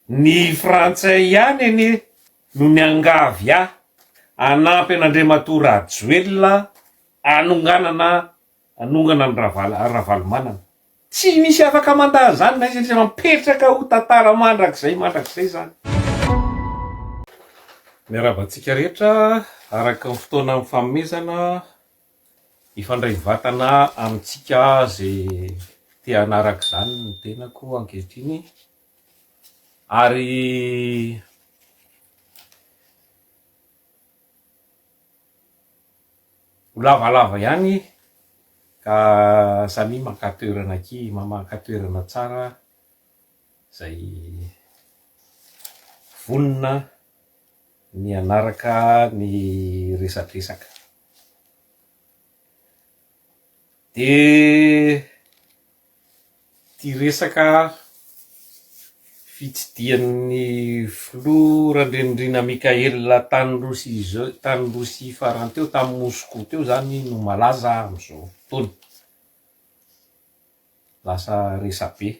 Ny frantsay ihany anie no niangavy anampy an'Andriamatoa Rajoelina anongana ny Ravalomanana. Tsy misy afaka mandà zany na izy mampetraka ho tantara mandrakizay zany. Miarabantsika rehetra araka ny fotoana mifanomezana ifandray vatana amintsika zay te hanaraka zany ny tenako ankehitriny, ary ho lavalava ihany ka samy mankatoerana aky mamakatoerana tsara zay vonona ny anaraka ny resatresaka. De ty resaka fitsidian'ny filoha Randrendrina Mikaela Tandrosy farany teo tamin'ny Moscou teo zany no malaza am'izao fotoana, lasa resabe.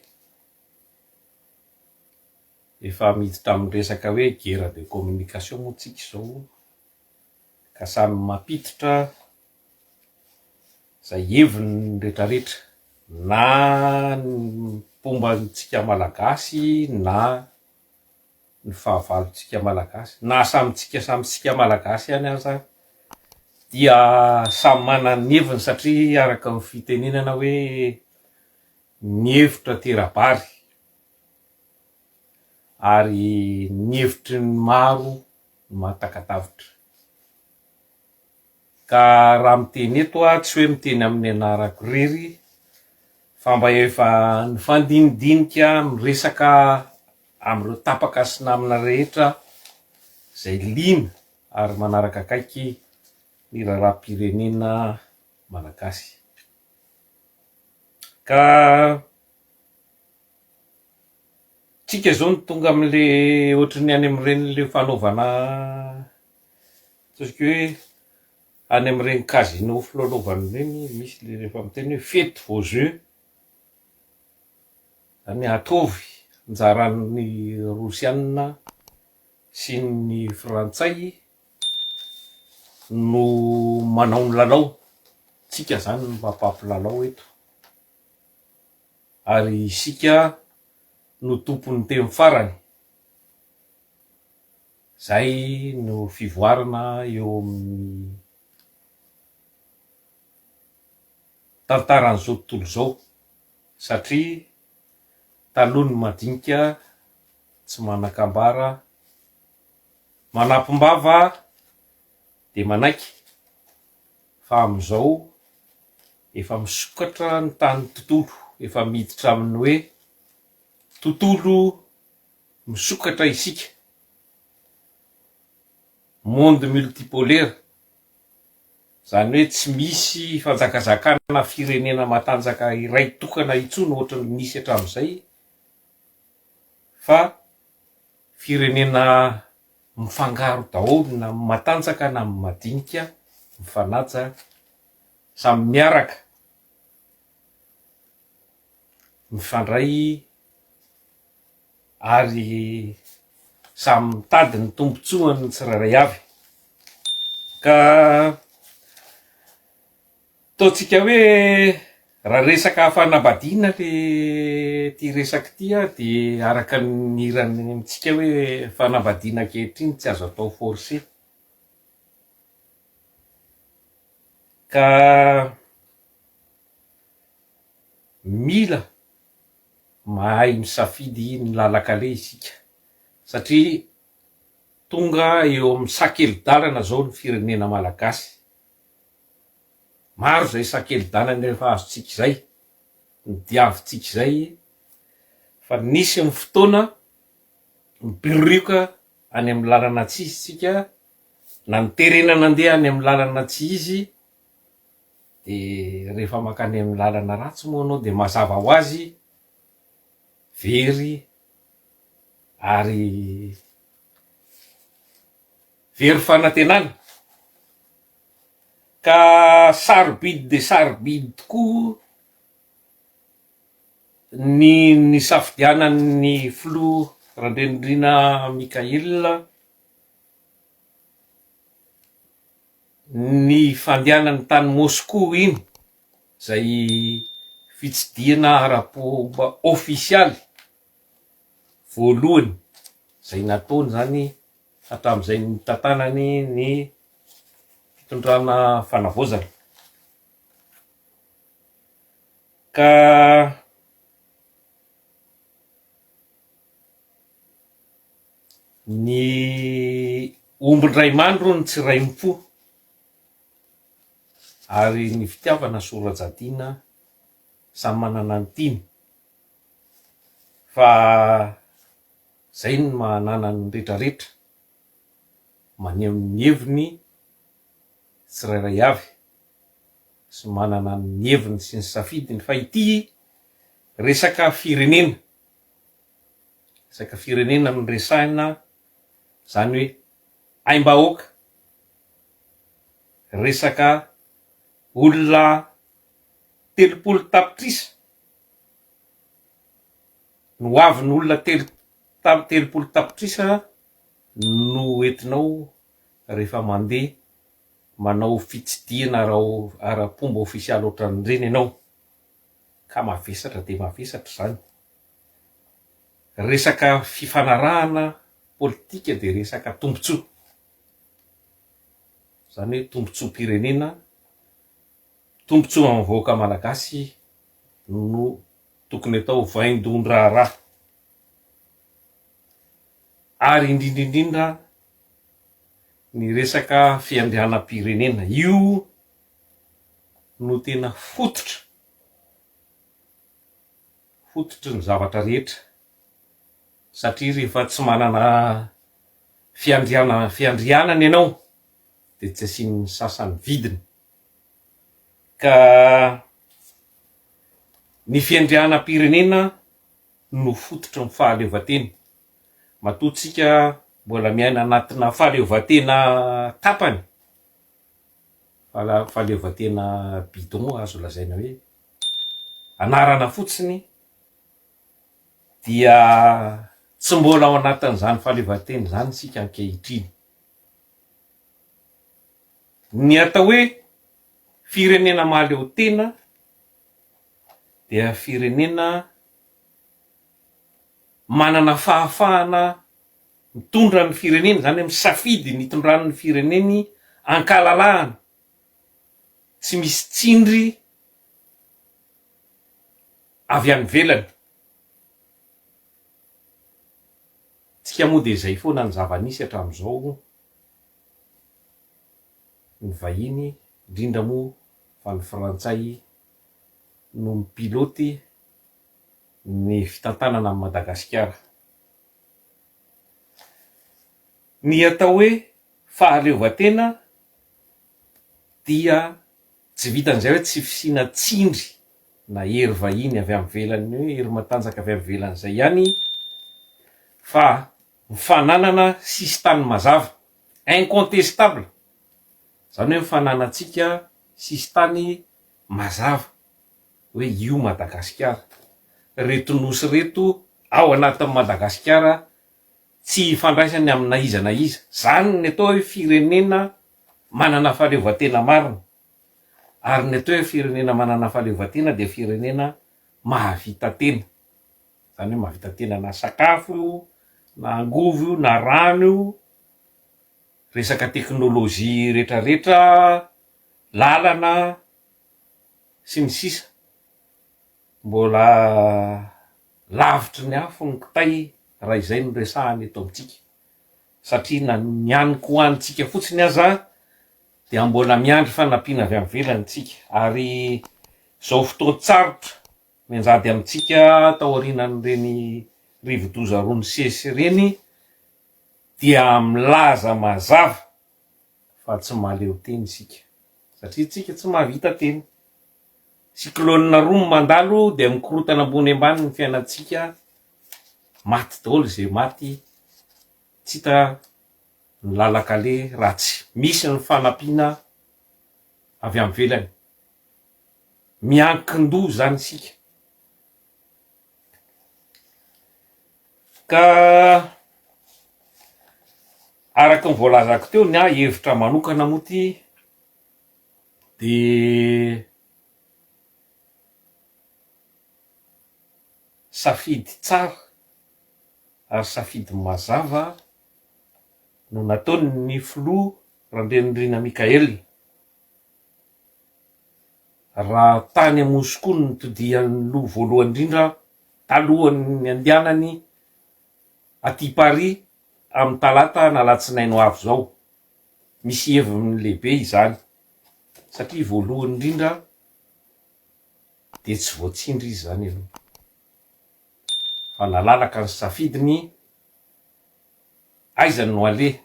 Efa miditra amin'ny resaka hoe guerre de communication moa tsika zao, ka samy mampiditra zay heviny rehetrarehetra, na ny fombantsika malagasy na ny fahavalontsika malagasy na samitsika malagasy ihany aza dia samy manana ny heviny, satria araka ny fitenenana hoe ny hevitra tera-bary ary ny hevitry ny maro mahatakatavitra. Ka raha miteny eto tsy hoe miteny amin'ny anarako rery fa mba efa ny fandinidinika miresaka amin'ireo tapaka sy namana rehetra zay liana ary manaraka akaiky ny raharaham-pirenena malagasy. Ka tsika zao ny tonga amin'le ohatrany any amin'ireny fanaovana ataontsika hoe any amin'ireny casino filalaovana ireny, misy le rehefa miteny hoe fety vos jeux, zany ataovy anjaran'ny Rosianina sy ny Frantsay no manao ny lalao, tsika zany no mampampilalao eto, ary isika no tompon'ny teny farany. Zay no fivoarana eo amin'ny tantaran'izao tontolo zao, satria taloha ny madinika tsy manakambara, manampimbava de manaiky, fa amin'izao efa misokatra ny tany tontolo, efa miditra amin'ny hoe tontolo misokatra isika, monde multipolaire, zany hoe tsy misy fanjakazakana firenena matanjaka iray tokana intsony ohatra ny nisy hatramin'izay, fa firenena mifangaro daholo na matanjaka na madinika, mifanaja, samy miaraka, mifandray ary samy mitady ny tombotsoany tsirairay avy. Ka ataontsika hoe raha resaka fanambadiana le ty resaky ty de araka ny irany amitsika hoe fanambadiana ankehitriny tsy azo atao forcé. Ka mila mahay misafidy ny lalakale isika, satria tonga eo amin'ny sakeli-dalana zao ny firenena malagasy. Maro zay sakeli-dalana efa azontsika zay, ny diavintsika zay, fa nisy ny fotoana mipirioka any amin'ny lalana tsy izy tsika, na ny terenana andeha any amin'ny lalana tsy izy, de rehefa makany amin'ny lalana ratsy moa anao de mazava ho azy very, ary very fanantenana. Ka sarobidy de sarobidy tokoa ny safidianan'ny filoha Randrendrina Mikaela, ny fandehanany tany Moscou iny, zay fitsidiana ara-pomba ofisialy voalohany zay nataony zany hatramin'izay nitantanany ny fitondrana fanavozana. Ka ny ombindray mandro ny tsy ray mpo, ary ny fitiavana sorajadina samy manana ny tiny, fa zay ny manana ny retraretra maneho ny heviny tsirairay avy sy manana ny heviny sy ny safidiny. Fa ity resaka firenena, resaka firenena no resahina, zany hoe aim-bahoaka, resaka olona 30 tapitrisa no avin'olona 30 tapitrisa no entinao rehefa mandeha manao fitsidiana ara-pomba ofisialy ohatran'ireny ianao, ka mavesatra de mavesatra zany. Resaka fifanarahana politika de resaka tombotsoa, zany hoe tombotsoa-pirenena, tombotsoa amin'ny vahoaka malagasy no tokony atao vaindon-draharaha. Ary indrindraindrindra ny resaka fiandrianam-pirenena, io no tena fototry ny zavatra rehetra, satria rehefa tsy manana fiandrianana ianao de tsy asian'ny sasany vidiny. Ka ny fiandrianam-pirenena no fototry ny fahaleovantena. Matoa tsika mbola miaina anatina fahaleovantena tapany, fahaleovantena bidon azo lazaina hoe anarana fotsiny, dia tsy mbola ao anatin'izany fahaleovantena zany sika ankehitriny. Ny atao hoe firenena mahaleo tena dia firenena manana fahafahana mitondra ny firenena, zany hoe misafidy ny itondrany fireneny ankalalahana, tsy misy tsindry avy any velany. Tsika moa de zay foana ny zava-nisy hatramin'izao, ny vahiny indrindra moa fa ny frantsay no mipiloty ny fitantanana amin'ny Madagasikara. Ny atao hoe fahaleovantena dia tsy vitan'izay hoe tsy fisiana tsindry na hery vahiny avy amin'ny velany, hoe hery matanjaka avy amin'ny velany zay ihany, fa mifananana sistany mazava, incontestable, zany hoe mifananantsika sistany mazava hoe io Madagasikara. Reto nosy reto ao anatin'ny Madagasikara tsy ifandraisany amina iza na iza. Zany ny atao hoe firenena manana fahaleovantena marina. Ary ny atao hoe firenena manana fahaleovantena de firenena mahavita tena, zany hoe mahavita tena na sakafo io, na angovo io, na rano io, resaka teknôlôjia rehetrarehetra, lalana sy ny sisa. Mbola lavitry ny afo ny kitay raha izay no resahany eto amintsika, satria na mianiko hoanitsika fotsiny aza dia mbola miandry fanampiana avy amin'ny velany tsika. Ary zao fotoan-tsarotra mianjady amintsika tao aorinan'ireny rivo-doza rony sesy reny, dia milaza mazava fa tsy mahaleo teny isika, satria tsika tsy mahavita teny. Cyclone roa mandalo de mikorotana ambony ambany ny fiainantsika, maty daholo zay maty, tsy hita ny lalakale raha tsy misy ny fanampiana avy amin'ny velany. Miankin-doha zany sika. Ka araka ny voalazako teo ny hevitra manokana moa ty de safidy tsara ary safidy mazava no nataony ny filoha Randrianirina Mikaely raha tany Moscou no nitodihan'ny loha voalohany indrindra talohan'ny andehanany aty Paris amin'ny talata na alatsinainy ho avy zao. Misy heviny lehibe izany satria voalohany indrindra de tsy voatsindry izy zany aloha fa nalalaka ny safidiny aizany no aleha.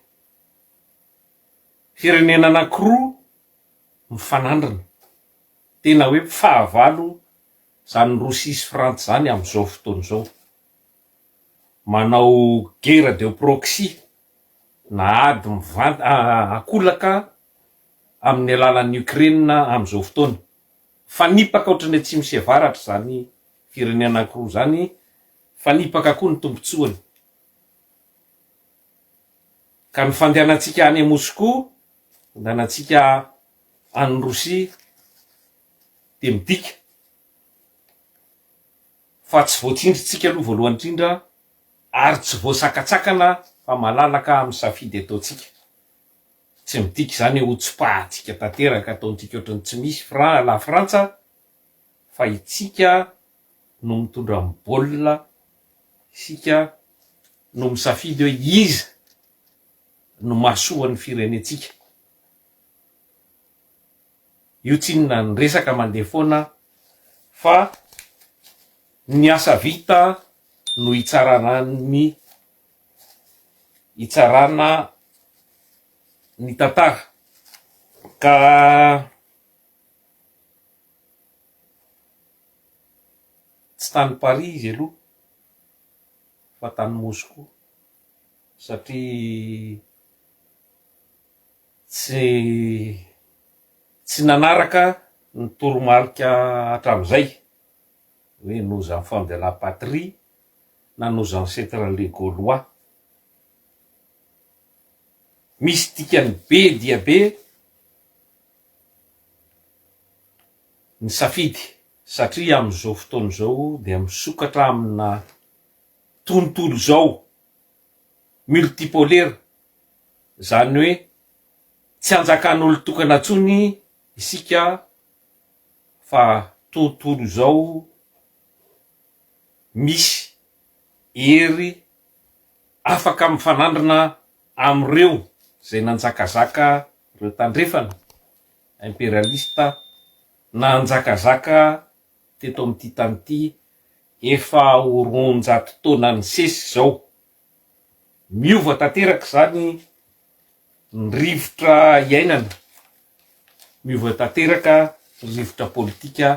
Firenena anankiroa mifanandrina tena hoe fahavalo zany Rosia sy Frantsa zany am'izao fotoana zao, manao guerre de proxy na ady akolaka amin'ny alalan'ny Ukraine am'izao fotoana. Fanipaka ohatrany tsy misy avaratra zany firenena anankiroa zany, fanipaka koa ny tombotsoany. Ka ny fandehanantsika any Moscou, fandehanantsika any Rosia de midika fa tsy voatsindritsika aloha voalohany indrindra ary tsy voasakatsakana fa malalaka amin'ny safidy ataotsika. Tsy midika zany ho tsipahatsika tanteraka ataontsika ohatrany tsy misy la Frantsa fa itsika no mitondra amin'ny baolina, isika no misafidy hoe iza no mahasoa ny firenetsika. Io tsy inona ny resaka mandeha foana fa ny asa vita no itsarana ny tantara. Ka tsy tany Paris izy aloha fa tany Moscou satria tsy nanaraka ny toromarika hatramin'izay hoe nos enfants de la patrie na nos ancêtres les Gaulois. Misy dikany be dia be ny safidy satria am'izao fotoana zao dia misokatra amina tontolo zao multipolaire, zany hoe tsy anjakan'olo tokana ntsony isika fa tontolo zao misy hery afaka mifanandrina am'ireo zay nanjakazaka ireo tandrefana impérialiste na nanjakazaka teto amin'ity tany ity efa ho 200 taona ny sesy zao. Miova tanteraka zany ny rivotra iainana, miova tanteraka ny rivotra politika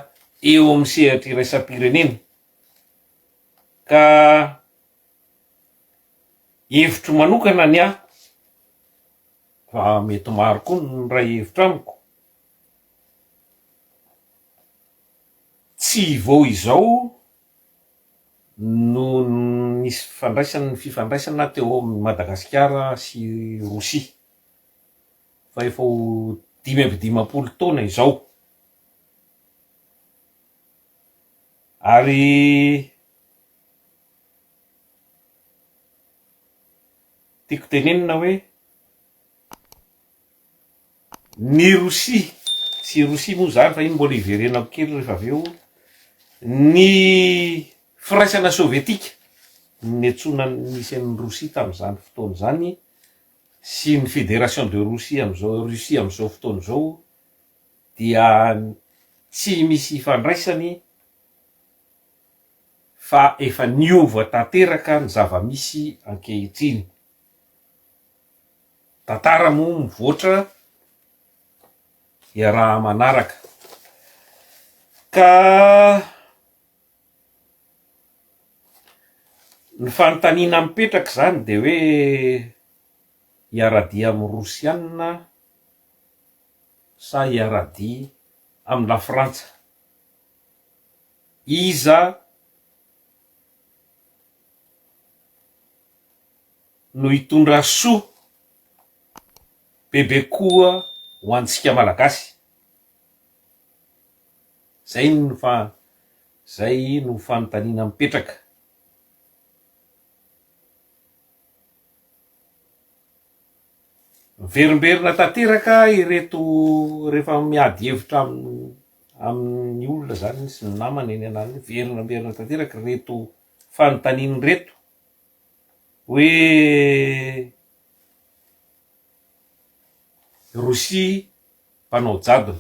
eo amin'ny sehatra iraisam-pirenena. Ka hevitro manokana ny fa mety maro koa ny ray hevitra amiko, tsy vao izao no nisy fifandraisana teo amin'ny Madagasikara sy Rosia fa efa ho 5 taona izao. Ary tiako tenenina hoe ny Rosia sy Rosia moa zany fa iny mbola iverenako kely rehefa avy eo, ny firaisana sovietika niantsoana nisy an'ny Rosia tamin'izany fotoana zany sy ny Fédération de Russie am'izao fotoana zao dia tsy misy ifandraisany fa efa niova tanteraka ny zava-misy ankehitriny. Tantara moa mivoatra iaraha manaraka. Ka ny fanontaniana mipetraka zany de hoe hiaradia amin'ny Rosianina sa hiaradia amin'ny la Frantsa. Iza no hitondra soa bebe koa ho antsika malagasy. Zay no fanontaniana mipetraka. Verimberina tanteraka ireto rehefa miady hevitra amin'ny olona zany sy ny namana eny anany, verimberina tanteraka reto fanontaniany reto hoe Rosia mpanao jadona,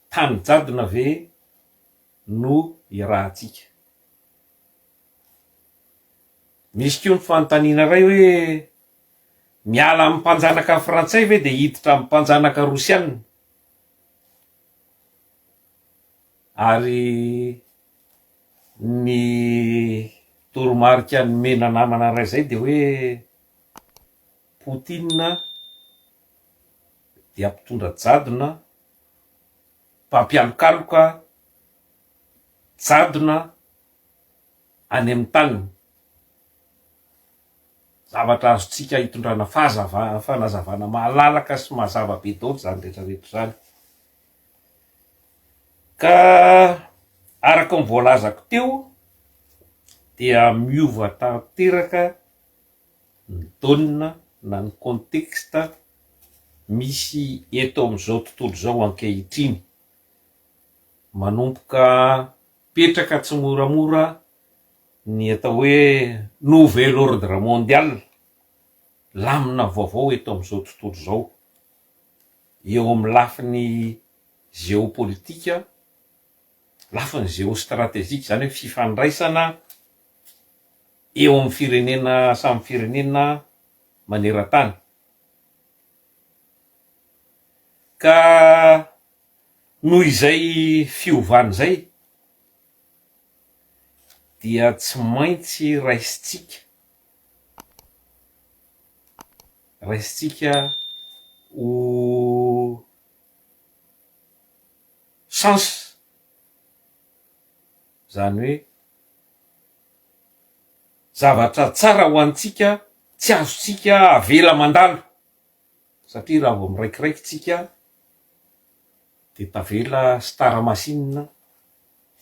tany jadona ve no irahantsika? Misy koa ny fanontaniana ray hoe miala amin'ny mpanjanaka frantsay ve de hiditra amin'ny mpanjanaka rosianina? Ary ny toromarika ny mena namana ray zay de hoe Poutine dia mpitondra jadona, mpampialokaloka jadona any amin'ny taniny. Zavatra azotsika hitondrana fanazavana mahalalaka sy mazava be daholo zany rehetrarehetra zany. Ka araka ny voalazako teo dia miova tanteraka ny daonina na ny contexte misy eto amin'izao tontolo zao ankehitriny, manomboka petraka tsy moramora ny atao hoe nouvel ordre mondial, lamina vaovao eto amin'izao tontolo zao, eo amin'ny lafiny géopolitika, lafiny géostratégique, zany hoe fifandraisana eo amin'ny firenena samy firenena maneran-tany. Ka noho izay fiovany zay dia tsy maintsy raisitsika ho chance, zany hoe zavatra tsara ho antsika tsy azotsika avela mandalo, satria raha vao miraikiraiky tsika de tavela sy taramasinina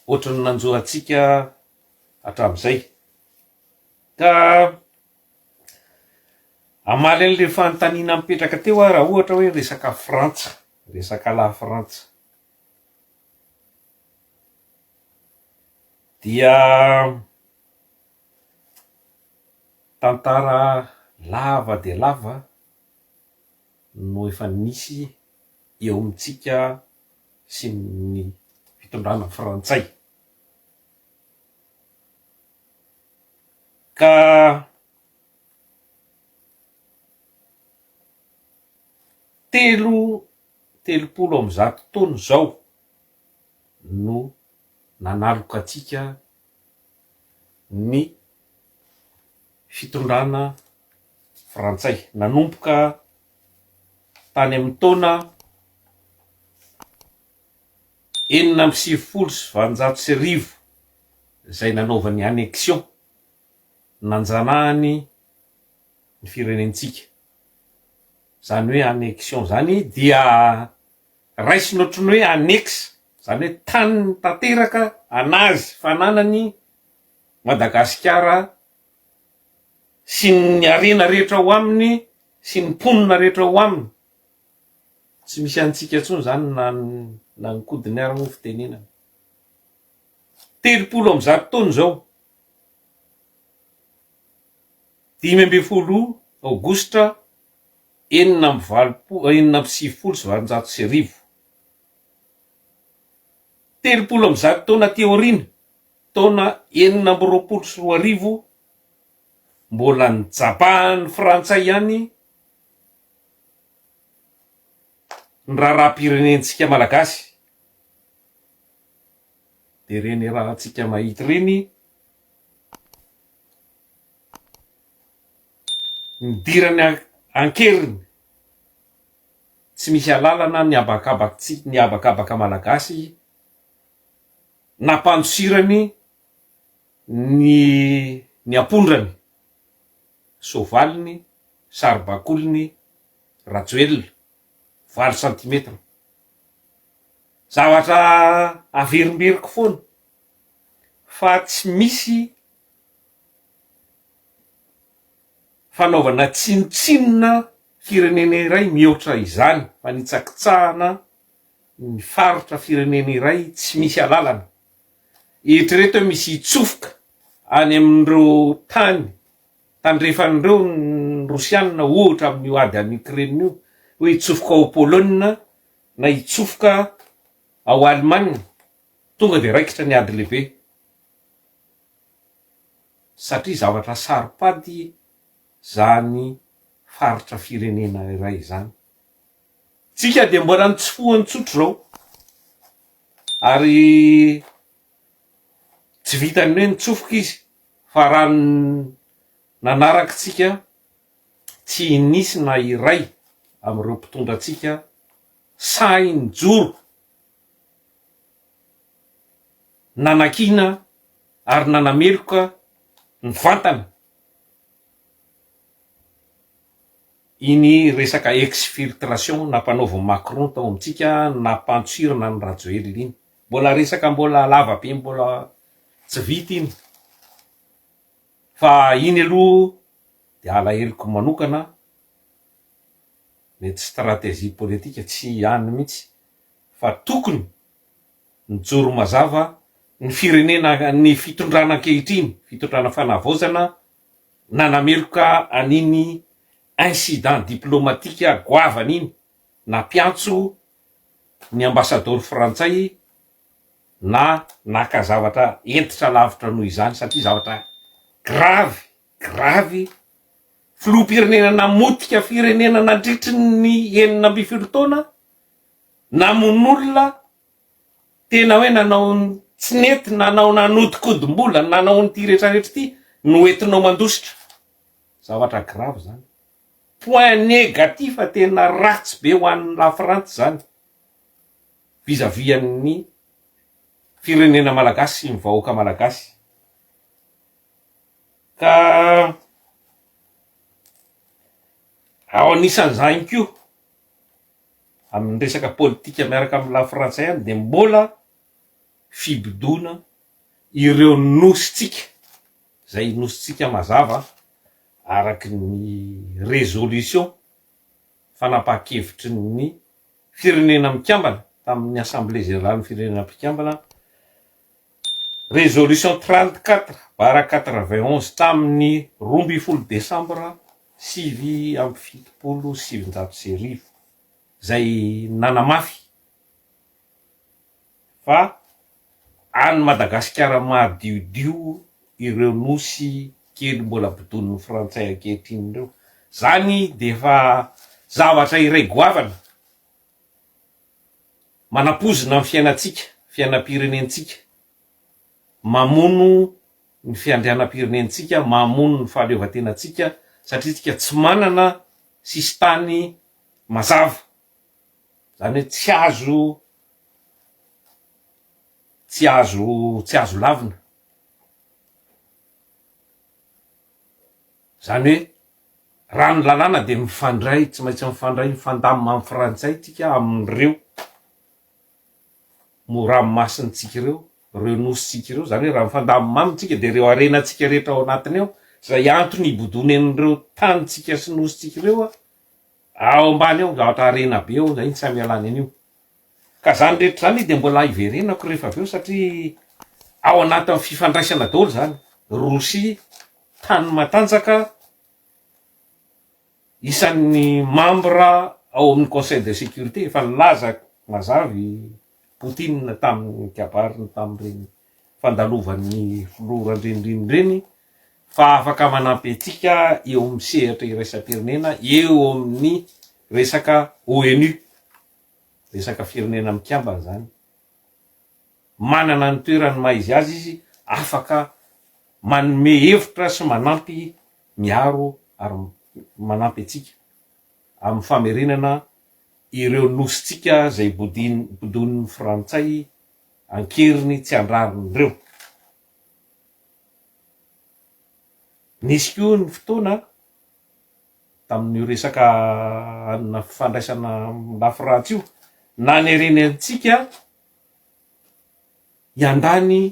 ohatrany nanjohantsika hatramin'izay. Ka amaly an'le fanontaniana mipetraka teo raha ohatra hoe resaka Frantsa, resaka la Frantsa, dia tantara lava de lava no efa nisy eo amintsika sy ny fitondrana frantsay. Ka telopolo amby zato taona zao no nanaloka atsika ny fitondrana frantsay, nanomboka tany amin'ny taona 1920 zay nanaovan'ny annexion, nanjanahany ny firenentsika. Zany hoe annexion zany dia raisiny ohatrany hoe annexe, zany hoe tany tanteraka anazy fananany Madagasikara sy ny arena rehetra ao aminy sy ny mponina rehetra ao aminy. Tsy misy antsika intsony zany na ny kodiny ary ny fitenenana. 30 amby zato taona zao, 15 aogositra 1970, 30 amby zato taona ty aoriana, taona 1920, mbola nijapahany frantsay ihany ny raharaham-pirenentsika malagasy. De reny raha tsika mahita reny nidirany ankeriny, tsy misy alalana ny abakabaka malagasy, nampandosirany ny apondrany sovaliny, saribakoliny, rajoelina, 20 centimetre. Zavatra averimberiko foana fa tsy misy fanaovana tsinotsinona firenena iray mihoatra izany, fa nitsakitsahana ny faritra firenena iray tsy misy alalana. Eritrereto hoe misy itsofoka any amin'ireo tandrefan'ireo ny Rosianina ohatra amin'io ady any Ukraine io, hoe itsofoka ao Polonia na itsofoka ao Alemana, tonga de raikitra ny ady lehibe. Satria zavatra saripady zany faritra firenena iray zany. Tsika de mbola nitsofohany tsotro zao, ary tsy vitany hoe nitsofoka izy, fa raha nanaraka tsika tsy nisy na iray amin'ireo mpitondra tsika say nijoro, nanakina ary nanameloka ny vantana iny resaka exfiltration nampanaova Macron tao amintsika, nampantsirana ny rajoely iny. Mbola lava be, mbola tsy vita iny. Fa iny aloha de alaheliko manokana, mety stratégie politika tsy ihany mitsy, fa tokony nijoro mazava ny firenena, ny fitondrana ankehitriny, fitondrana fanavaozana, nanameloka an'iny incident diplomatika goavana iny, nampiantso ny ambassadeur frantsay na naka zavatra entitra lavitra noho izany, satria zavatra gravy filoham-pirenena namotika firenena nandritry ny 9 taona, namon'olona tena hoe nanao tsy nety, nanao nanodikodimbola, nanao nyty rehetrarehetra ty no entinao mandositra. Zavatra grave zany, point négatif tena ratsy be ho an'ny la France zany vis-à-vis amin'ny firenena malagasy sy ny vahoaka malagasy. Ka ao anisan'izany koa amin'ny resaka politika miaraka amin'ny la France ihany, de mbola fibodona ireo nositsika, zay nositsika mazava araky ny résolution fanapahan-kevitry ny firenena mikambana tamin'ny assemblée générale ny firenena mpikambana, résolution 34/91 tamin'ny 12 Desambra 7/7 zay nanamafy fa any Madagasikara mahadiodio ireo nosy kely mbola bodon'ny frantsay ankehitriny reo. Zany de fa zavatra iray goavana, manapozina amin'ny fiainatsika, fiainam-pirenentsika, mamono ny fiandrianam-pirenentsika, mamono ny fahaleovantenatsika, satria tsika tsy manana sistany mazava. Zany hoe tsy azo lavina. Zany hoe raha ny lalàna de mifandray, tsy maintsy mifandray, mifandamina amin'ny frantsay tsika amin'ireo moranomasintsika ireo nositsika ireo. Zany hoe raha mifandamina amitsika de reo arenatsika rehetra ao anatiny ao, zay antony ibodony an'ireo tanitsika sy nositsika ireo ao ambany ao, zavatra arena be ao, zay ny tsy amialany an'io. Ka zany rehetra zany de mbola iverenako rehefa aveo, satria ao anatin'ny fifandraisana daholo zany. Rosia, tany matanjaka, isan'ny membre ao amin'ny conseil de sécurité, efa nilaza mazavy Poutine tamin'ny kabariny tamin'ireny fandalovan'ny filoran-drenireny reny, fa afaka manampy antsika eo amin'ny sehatra iraisam-pirenena, eo amin'ny resaka ONU, resaka firenena mikambana zany. Manana ny toerany maizy azy izy, afaka manome hevitra sy manampy miaro ary manampy atsika amin'ny famerenana ireo nositsika zay bodon'ny frantsay ankeriny tsy andrariny reo. Nisy koa ny fotoana tamin'io resaka fandraisana lafiratsy io nanereny antsika iandany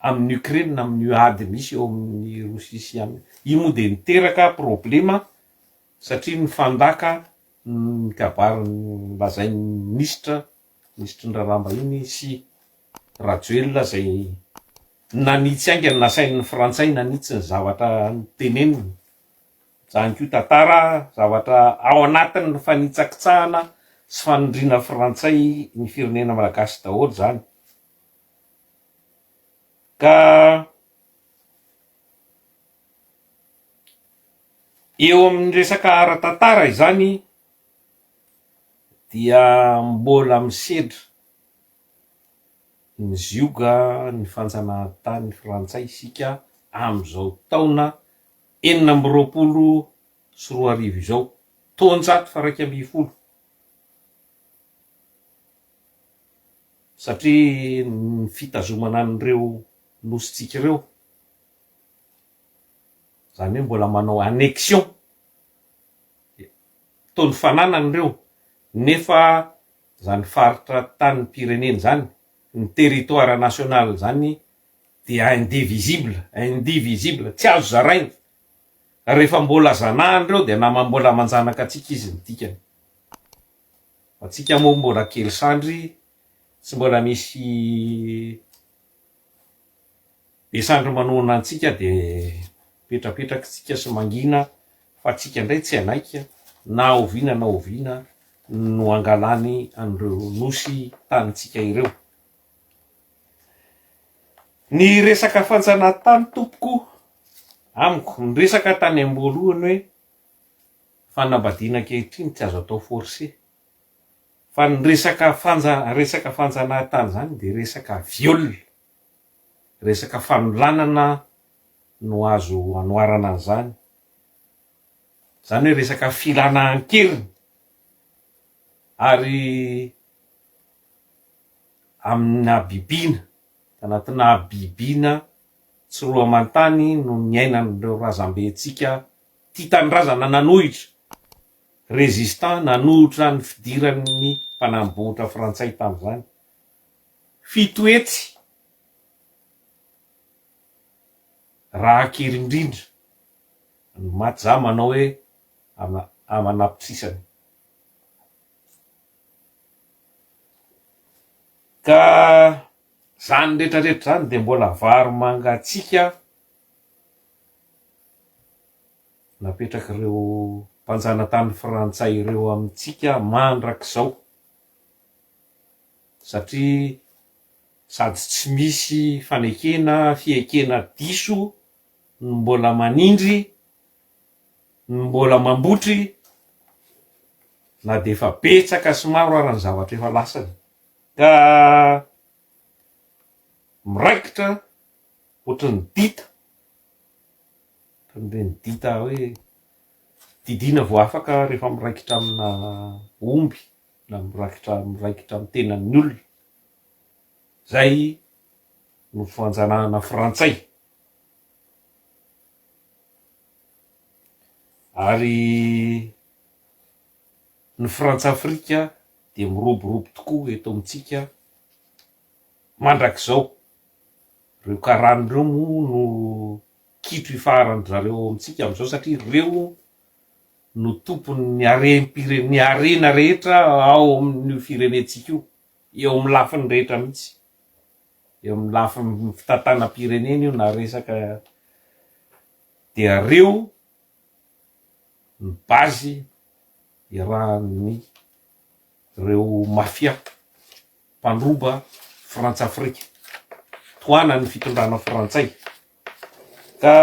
amin'ny Ukraine amin'ny ady misy eo amin'ny Rosia sy amin'ny io moa de niteraka problema satria ny fandaka ny kabariny lazainy ministra ny raharaha-bahiny sy Rajoelina zay nanitsy aingany nasain'ny Frantsay nanitsy ny zavatra teneniny zany ko tantara zavatra ao anatin'ny fanitsakitsahana sy fanindrina Frantsay ny firenena malagasy daholo zany ka eo amin'ny resaka ara-tantara izany dia mbola misedra ny zioga ny fanjanahantany Frantsay sika am'izao taona 2024 izao taonjato faraika amby folo satria ny fitazomana an'ireo nositsika ireo zany hoe mbola manao annexion tony fananany ireo nefa zany faritra tany pireneny zany ny territoire national zany dia indivisible tsy azo zaraina rehefa mbola zanahany ireo dia nama mbola manjanaka atsika izy ny dikany atsika moa mbola kely sandry tsy mbola misy besandro manoana antsika de petrapetraky tsika sy mangina fa atsika ndray tsy anaika na oviana no angalany an'ireo nosy tanitsika ireo. Ny resaka fanjanahantany tompoko amiko ny resaka tany am-boalohany hoe fanambadiana ankehitriny tsy azo atao forcé fa ny resaka fanjanahantany zany de resaka viol resaka fanolanana no azo anoarana an'izany zany hoe resaka filanahan-keriny ary amina bibiana tanatina bibiana tsy roa amantany no miainan'ireo razambentsika tia tanindrazana nanohitra résistant nanohitra ny fidiran'ny mpanamboatra Frantsay tamin'izany fitoetsy raha kely indrindra ny maty za manao hoe amanapitrisany ka zany rehetrarehetra zany de mbola vary mangatsika napetraky ireo mpanjanatany Frantsay ireo amitsika mandrak'izao satria sady tsy misy fanekena fiekena diso ny mbola manindry ny mbola mambotry na de efa betsaka sy maro arany zavatra efa lasany ka miraikitra ohatrany dita ny dita hoe didina vo afaka rehefa miraikitra amina omby na miraikitra amin'ny tenan'ny olona zay no fanjanahana Frantsay ary ny Frantsafrika de miroborobo tokoa eto amitsika mandrak'izao reo karan'ireo moa no kitro ifaran'ny zareo amitsika am'izao satria reo no tompony ny arena rehetra ao amin'ny firenetsika io eo amin'ny lafiny rehetra mihitsy eo amin'ny lafiny fitantana pirenena io na resaka dia reo ny bazy irahan'ny reo mafia mpandroba Frantsafrika toana ny fitondrana Frantsay ka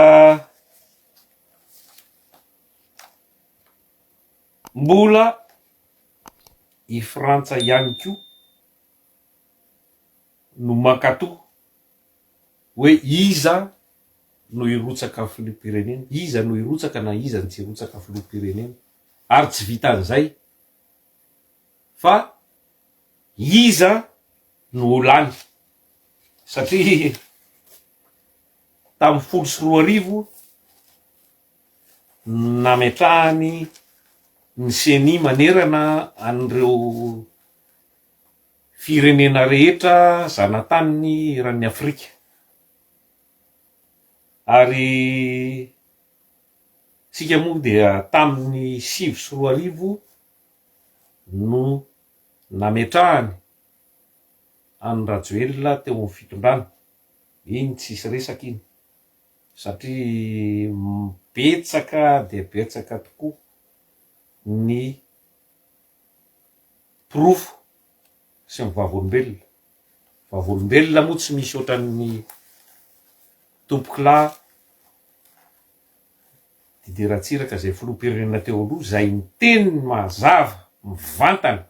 mbola i Frantsa ihany ko no mankatoa hoe iza no irotsaka filoham-pirenena iza no irotsaka na iza no tsy irotsaka filoham-pirenena ary tsy vitan'izay fa iza no lany satria tamin'ny 2024 nametrahany ny CENI manerana an'ireo firenena rehetra zanatany ran'ny Afrika. Ary sika moa dia tamin'ny 2024 no nametrahany any Rajoelina teo amin'ny fitondrana. Iny tsisy resaka iny satria betsaka dia betsaka tokoa ny pirofo sy ny vavolombelona. Vavolombelona moa tsy misy ohatran'ny tompoklahy Didier Ratsiraka zay filoham-pirenena teo aloha, zay miteny mazava mivantana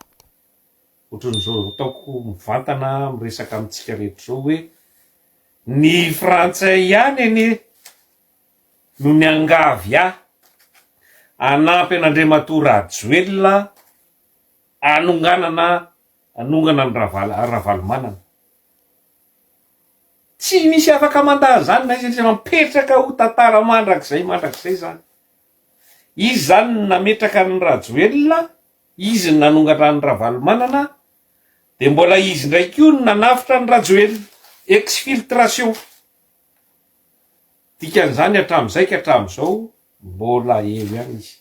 ohatran'izao ataoko mivantana miresaka amintsika rehetra zao hoe ny Frantsay ihany anie no niangavy anampy an'Andriamatoa Rajoelina anongana ny Ravalomanana. Tsy misy afaka mandà zany na izy mapetraka ho tantara mandrakizay zany. Izy zany nametraka ny Rajoelina, izy nanongana ny Ravalomanana, de mbola izy ndraiky io nanafitra ny Rajoelina. Exfiltration. Dikan'izany hatramin'izay ka hatramin'izao mbola eo ihany izy.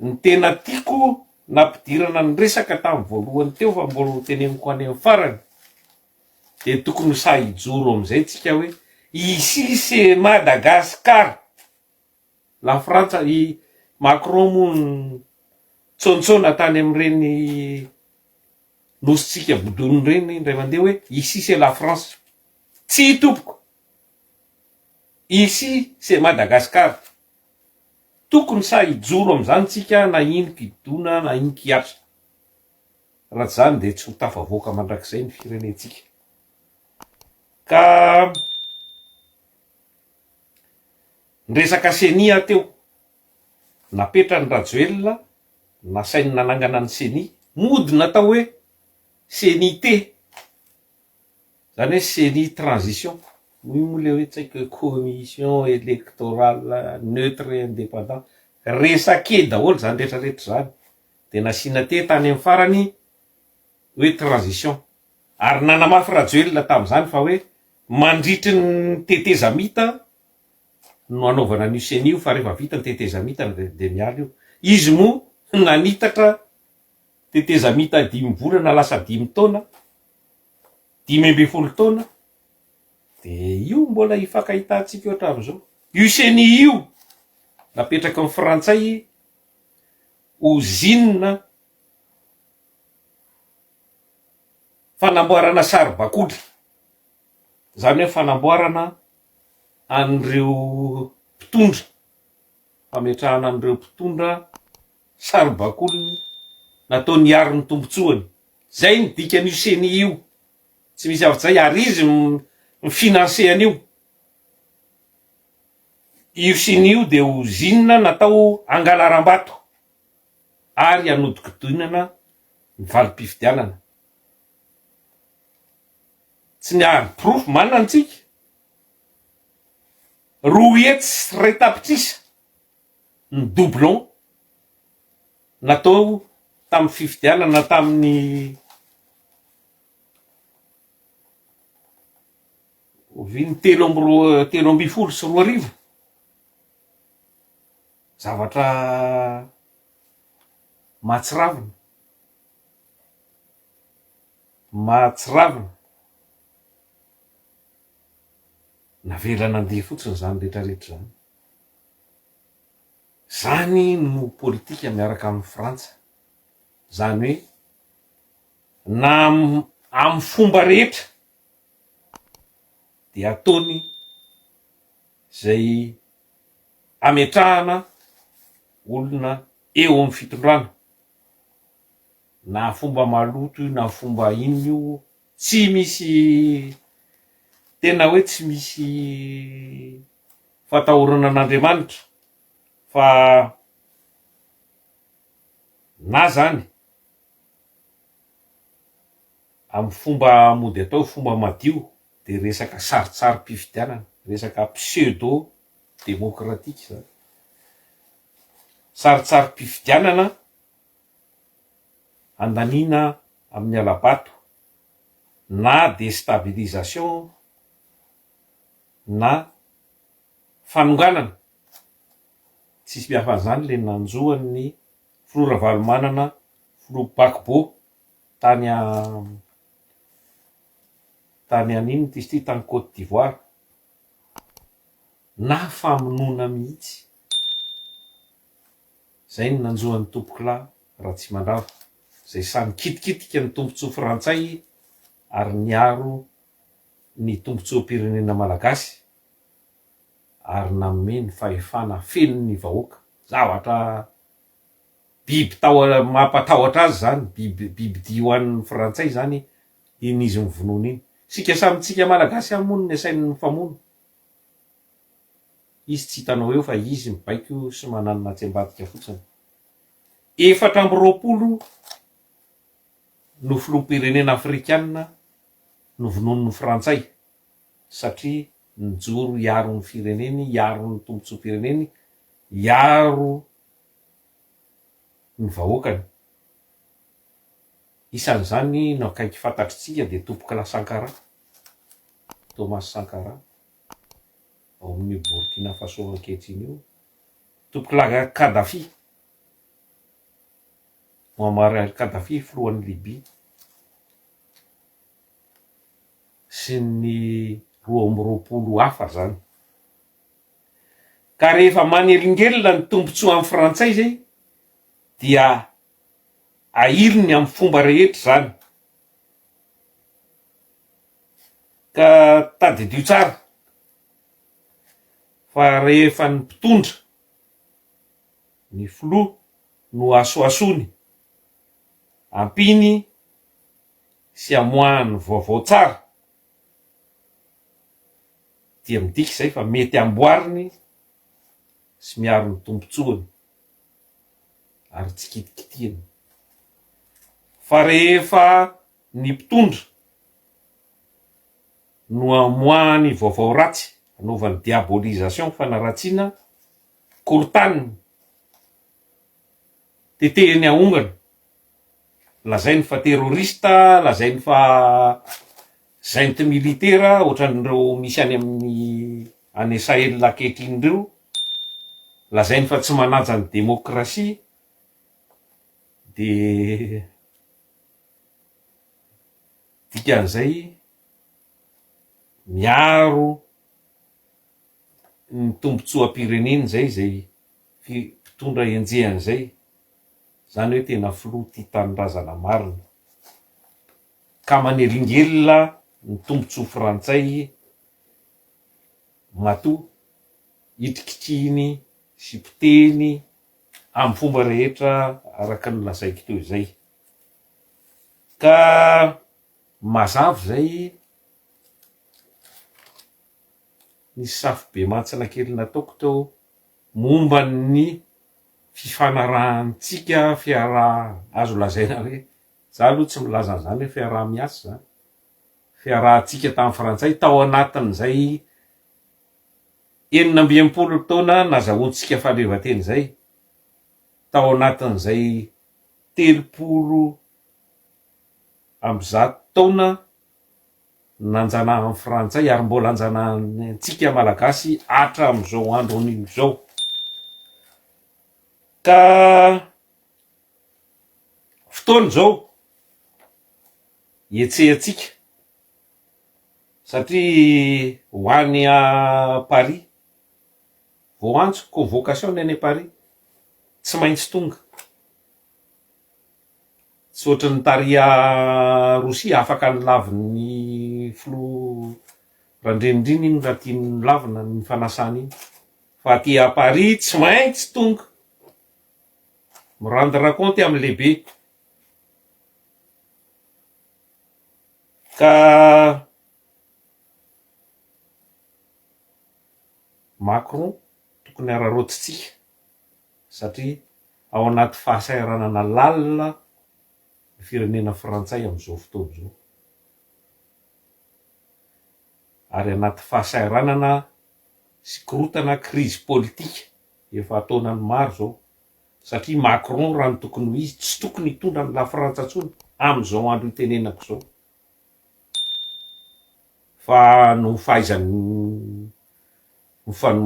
Ny tena tiako nampidirana ny resaka tamin'ny voalohany teo fa mbola hoteneniko any amin'ny farany, de tokony sahijoro amin'izay tsika hoe ici c'est Madagascar. La Frantsa i Macron moa tsontsona tany amin'ireny nositsika bodony reny indray mandeha hoe ici c'est la France. Tsy tompoko. Ici c'est Madagascar. Tokony sahijoro amin'izany tsika na ino kidona na ino kiatra. Raha zany de tsy ho tafavoaka mandrakizay ny firenetsika. Ka ndresaka CENI teo napetra ny Rajoelina, nasainy nanangana ny CENI, mody natao hoe CENIT, zany hoe CENI transition. Io moa le hoe tsaika commission électorale neutre et indépendant. Resake daholo zany rehetrarehetra zany. De nasiana te tany amin'ny farany hoe transition. Ary nanamafy Rajoelina tamin'izany fa hoe mandritry ny tetezamita no anaovana ny CENI io, fa rehefa vita ny tetezamita de miala io. Izy moa nanitatra tetezamita 5 volana lasa 5 taona, 15 taona, de io mbola ifakahitantsika hatramin'izao. Io CENI io napetraka amin'ny Frantsay usine fanamboarana saribakoly, zany hoe fanamboarana an'ireo mpitondra, fametrahana an'ireo mpitondra saribakoly natao niaro ny tombotsoany. Zay ny dikan'io CENI io, tsy misy afa-zay, ary izy mifinanse an'io. Io CENI io de usine natao angalaram-bato ary anodikodinana ny valim-pifidianana. Tsy niary pirofo manana antsika. Rouettes ray tapitrisa ny doublon natao tamin'ny fifidianana tamin'ny viny 13 zavatra mahatsiravina navela nandeha fotsiny zany rehetrarehetra zany. Zany no politika miaraka amin'ny Frantsa. Zany hoe na amin'ny fomba rehetra de ataony zay ametrahana olona eo amin'ny fitondrana, na fomba maloto na fomba ino io, tsy misy tena hoe tsy misy fatahorana an'Andriamanitra, fa na zany amin'ny fomba mody atao fomba madio de resaka saritsary-pifidianana, resaka pseudo démocratique zany. saritsarym-pifidianana andaniana amin'ny alabato na déstabilisation na fanonganana. Tsisy miafan'izany le nanjohan'ny filoha Ravalomanana filoha Gbagbo tany an'inony ty tany Côte d'Ivoire, na famonoana mihitsy. Zay ny nanjohan'ny Tompoklahy Ratsimandrava, zay samy kitikitika ny tombontsoa frantsay ary niaro ny tombontsoam-pirenena malagasy ary nanome ny fahefana feno ny vahoaka. Zavatra biby mampatahotra azy zany, biby dia ho an'ny frantsay zany iny izy mivonoana iny. Sika samitsika malagasy amono ny asainy mifamono. Izy tsy hitanao eo fa izy mibaiko sy mananona tsi-ambadika fotsiny. 420 no filoham-pirenena afrikanina novonon'ny frantsay satria nijoro iaro ny fireneny, iaro ny tombontsoam-pireneny, iaro ny vahoakany. Isan'izany no akaiky fantatritsika dia Tompoklahy Sankara, Thomas Sankara ao amin'ny Burkina Faso ankehitriny io, Tompoklahy Kadhafi, Muammar Kadhafi filohan'ny Libia, sy ny 20 hafa zany. Ka rehefa manelingelina ny tombontsoa amin'ny frantsay zay dia airiny amin'ny fomba rehetra zany. Ka tadidio tsara fa rehefa ny mpitondra ny filoha no asoasony ampiny sy amoahany vaovao tsara dia midika zay fa mety amboariny sy miaro ny tombontsoany ary tsy kitikitihany. Fa rehefa ny mpitondra no amoahany vaovao ratsy, anaovany diabolisation, fanaratsiana, kortaniny, tetehiny ahongana, lazainy fa terrorista, lazainy fa junte militaire, ohatran'ireo misy any amin'ny any Sahel ankehitriny reo, lazainy fa tsy manaja ny demokrasia, de dikan'izay miaro ny tombontsoam-pireneny zay mpitondra enjehan'izay. Zany hoe tena filoha tia tanindrazana marina. Ka manelingelina ny tombontsoa frantsay matoa hitrikitihiny sy potehiny amin'ny fomba rehetra araka ny lazaiko teo izay. Ka mazava zay nisy safy be mantsina kely nataoko teo momba ny fifanarahantsika fiaraha azo lazaina hoe, za aloha tsy milaza an'izany hoe fiaraha-miasa zany, fiarahantsika tamin'ny frantsay tao anatin'izay 19 taona nazahoantsika fahaleovan-tena zay, tao anatin'izay 30 taona nanjanahan'ny frantsay ary mbola anjanahantsika malagasy hatramin'izao andro an'io zao. Ka fotoana zao ietsehantsika satria ho any a Paris, vao antso convocation ny any Paris, tsy maintsy tonga. Tsy ohatran'ny taria Rosia afaka nilavin'ny filoha randrenindriny iny raha tiany nilavina ny fanasany iny, fa aty a Paris tsy maintsy tonga mirendre raconte amin'ny lehibe. Ka Macron tokony ararotsitsika satria ao anaty fahasahiranana lalina ny firenena frantsay amin'izao fotoana izao, ary anaty fahasahiranana sy korotana krizy politika efa ataonany maro zao. satria Macron raha ny tokony ho izy tsy tokony hitondra ny lafrantsa ntsony am'izao andro itenenako zao fa no fahaizany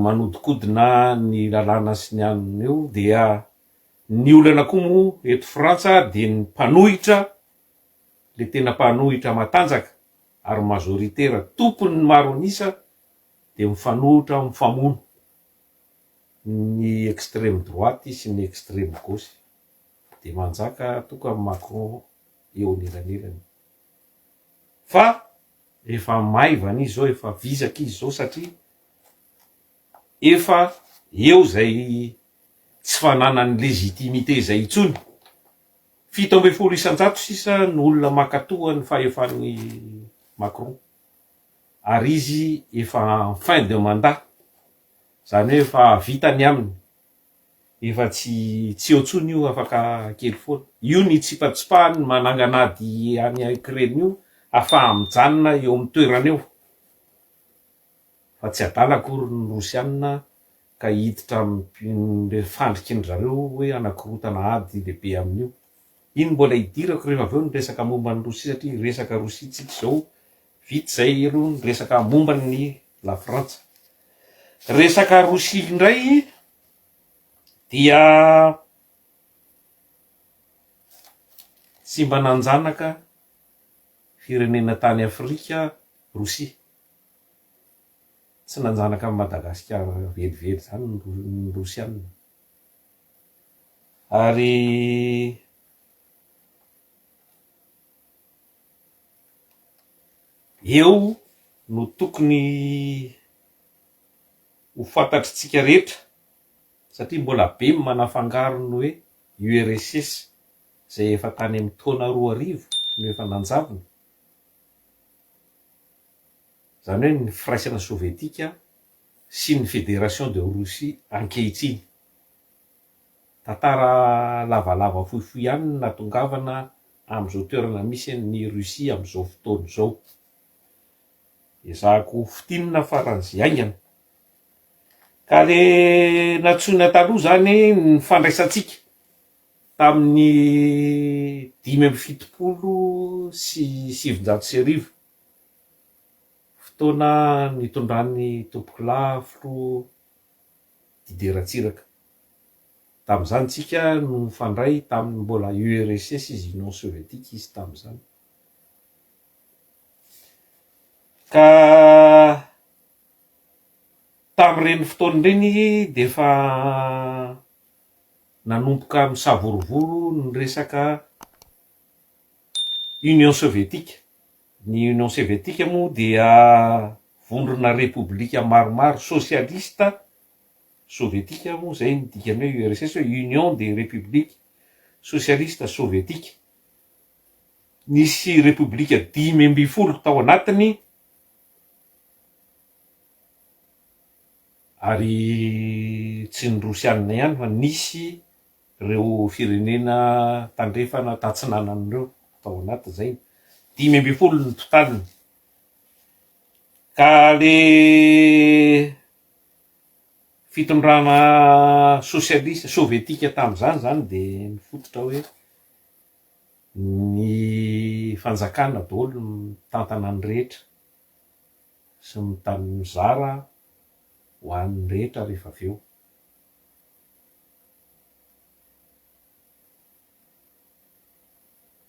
manodikodina ny lalàna sy ny anony eo dia ny olana koa mo eto Frantsa de ny mpanohitra le tena mpanohitra matanjaka ary majoritera tompony ny maro anisa de mifanohitra mifamono ny extrême droite sy ny extrême gauche de manjaka toka Macron eo aniranirany fa efa maivana izy zao efa vizaka izy zao satria efa eo zay tsy fananany legitimité zay intsony 70 isan-jato sisa ny olona makatoa ny fahefan'ny Macron ary izy efa en fin de mandat zany hoe efa vitany aminy efa tsy eo ntsony io afaka kely foana io ny tsipatsipahany mananganady any Ukraine io afa mijanona eo amin'ny toerana eo fa tsy adala akory ny Rosianina ka hiditra le fandrikin-drareo hoe anakirotana ady lehibe amin'io iny mbola hidirako rehefa aveo ny resaka momba ny Rosia satria resaka Rosia tsika zao vita zay ero ny resaka momba ny la Frantsa resaka Rosia indray dia tsy mba nanjanaka firenena tany Afrika Rosia tsy nanjanaka amin'ny Madagasikara velively zany ny Rosianina ary eo no tokony ho fantatritsika rehetra satria mbola be manafangaro ny hoe URSS zay efa tany amin'ny taona 2000 no efa nanjavona zany hoe ny firaisana sovietika sy ny fédération de Russie ankehitriny tantara lavalava fohifohy ihany natongavana am'izao toerana misy ny Russie am'izao fotoana zao ezahako fitinina faran'izay aingana ka le natsoina taloha zany ny fandraisantsika tamin'ny 570 sy 710 fotoana nitondran'ny Topoklafro Didier Ratsiraka tam'izany tsika no mifandray tamin'ny mbola URSS izy Union Soviétique izy tam'izany ka tam'ireny fotoana ireny de fa nanomboka misavorovoro ny resaka Union Soviétique ny Union Soviétique moa dia vondrona republika maromaro socialista soviétique moa zay ny dikany hoe URSS hoe Union des Républiques Socialistes Soviétiques nisy republika 5 tao anatiny ary tsy ny Rosianina ihany fa nisy reo firenena tandrefana tatsinanan'ireo tao anaty zay 5 ny totaliny ka le fitondrana socialiste soviétique tam'izany zany de nifototra hoe ny fanjakana daholo mitantana ny rehetra sy mitany mizara ho an'ny rehetra rehefa aveo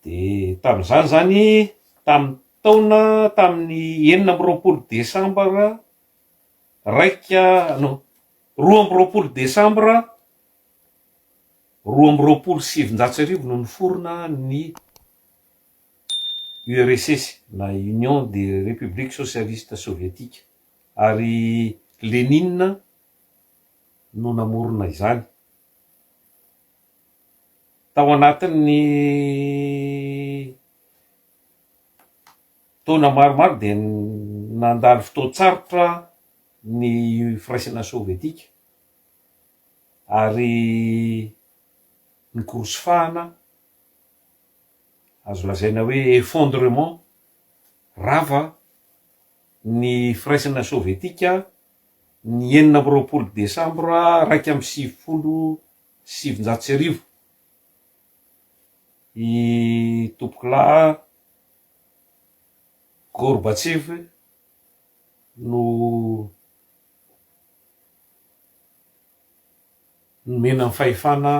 de tam'izany zany tamin'ny taona tamin'ny 9 Desambra raika no 12 Desambra 1909 no niforona ny URSS na Union des Républiques Socialistes Soviétiques ary Lénine no namorona izany tao anatin'ny taona maromaro de nandalo fotoan-tsarotra ny firaisana sovietika ary nikorosofahana azo lazaina hoe effondrement rava ny firaisana sovietika ny 9 Desambra 19 sivinjato i tompoklahy Gorbatchev no nomena ny fahefana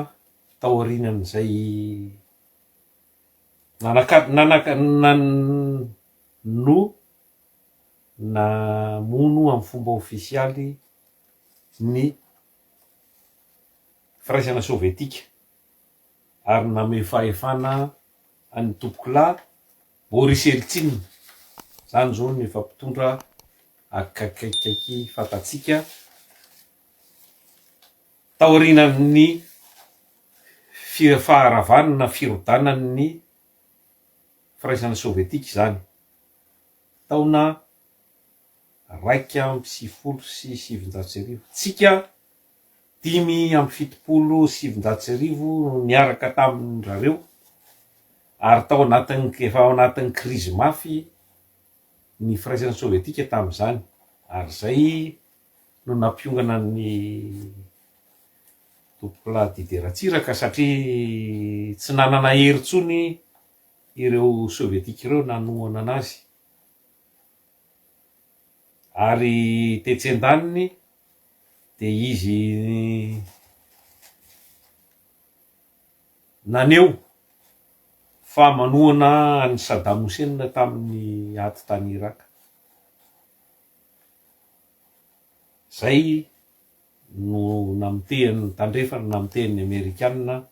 tao aorianan'izay namono amin'ny fomba ofisialy ny firaisana sovietika ary name fahefana any tompoklahy Boris Eltsine. Zany zao ny efa mpitondra akaikaiky fatatsika taorian'ny faharavanina firodanan'ny firaisana sovietika zany taona 1970. Tsika 570 no niaraka tamin'rareo ary tao anatin'ny krizy mafy ny firaisana sovietika tamin'izany ary zay no nampiongana ny tompoklahy Didier Ratsiraka satria tsy nanana hery tsony ireo sovietika ireo nanohana anazy ary tetsen-daniny de izy naneo fa manohana any Saddam Hussein tamin'ny aty tany Irak. Zay no namitehany tandrefana namitehany Amerikanina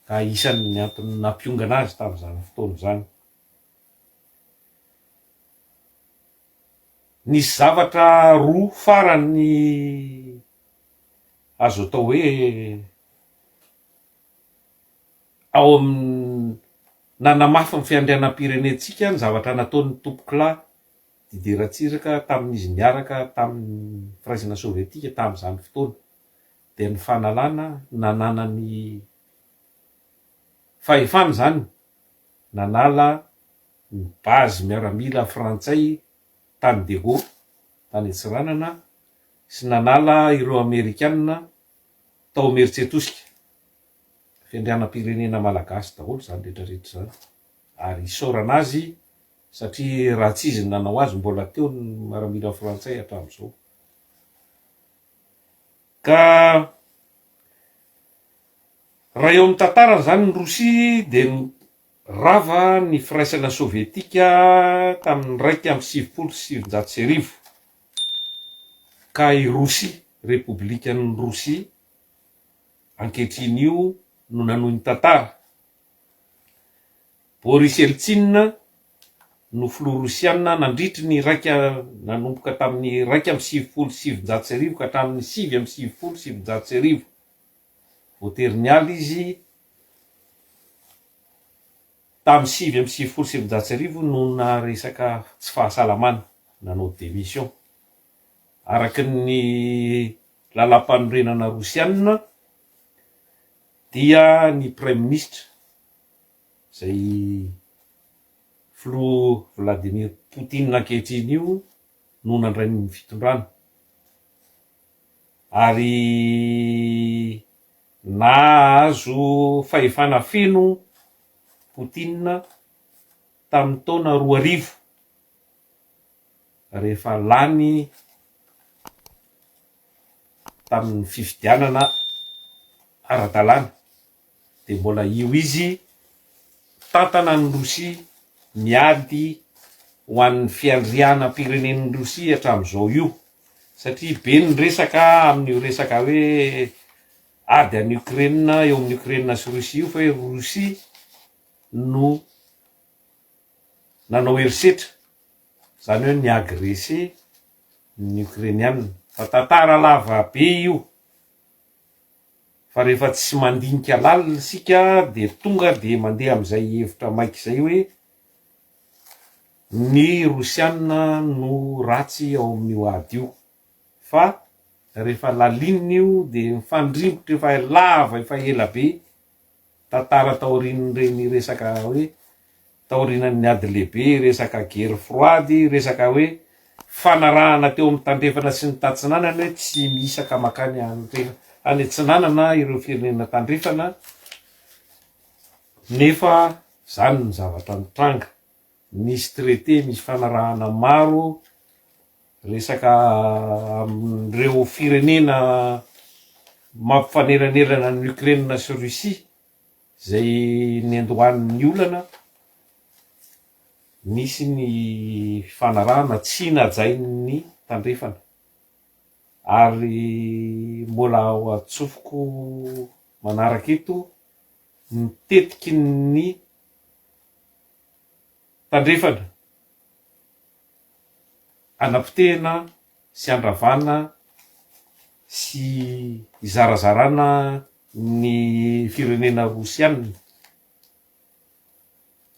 ka isan'ny antony nampiongana azy tamin'izany fotoana zany. Nisy zavatra roa farany azo atao hoe ao amin'ny nanamafy ny fiandrianam-pirenentsika ny zavatra nataon'ny tompoklahy Didier Ratsiraka tamin'izy niaraka tamin'ny firaisana sovietika tamin'izany fotoana de ny fanalana nananany fahefana zany nanala ny bazy miaramila frantsay tany De Gaulle tany Antsiranana sy nanala ireo Amerikanina tao Meritsetosika fiandrianam-pirenena malagasy daholo zany rehetrarehetra zany ary isaorana azy satria raha tsy izy nanao azy mbola teo ny miaramila frantsay hatramin'izao. Ka raha eo amin'ny tantara zany ny Rosia de rava ny firaisana sovietika tamin'ny 1970 ka i Rosia republikan'ny Rosia ankehitriny io no nanohy ny tantara. Boris Eltsine no filoha rosiana nandritry ny nanomboka tamin'ny 1970 ka hatramin'ny 1970 voaterinialy izy tamin'ny 1970 no naresaka tsy fahasalamana nanao démission araky ny lalam-panorenana rosiana dia ny Premier Ministre zay filoha Vladimir Poutine ankehitriny io no nandray ny fitondrana ary nahazo fahefana feno Poutine tamin'ny taona 2000 rehefa lany tamin'ny fifidianana ara-dalàna de mbola io izy tantana ny Rosia miady ho an'ny fiandrianam-pirenen'ny Rosia hatramin'izao io satria be ny resaka amin'io resaka hoe ady any Ukraine eo amin'ny Ukraine sy Rosia io fa hoe Rosia no nanao herisetra zany hoe niagrese ny Ukrainianina fa tantara lava be io fa rehefa tsy mandinika lalina sika de tonga de mandeha am'izay hevitra maiky zay hoe ny Rosiana no ratsy ao amin'io ady io fa rehefa lalinina io de mifandrimbotra efa lava efa ela be tantara taorian'ireny resaka hoe taorian'ny ady lehibe resaka guerre froide resaka hoe fanarahana teo amin'ny tandrefana sy ny tatsinanana hoe tsy misaka makany any antsinanana ireo firenena tandrefana, nefa zany ny zavatra mitranga. Misy traité, misy fanarahana maro resaka amin'ireo firenena mampifaneranelana ny Ukraine sy Russie zay nendohan'ny olana. Misy ny fanarahana tsy najain'ny tandrefana, ary mbola ao atsofoko manaraka eto mitetiky ny tandrefana anapitehana sy andravana sy izarazarana ny firenena rosianina,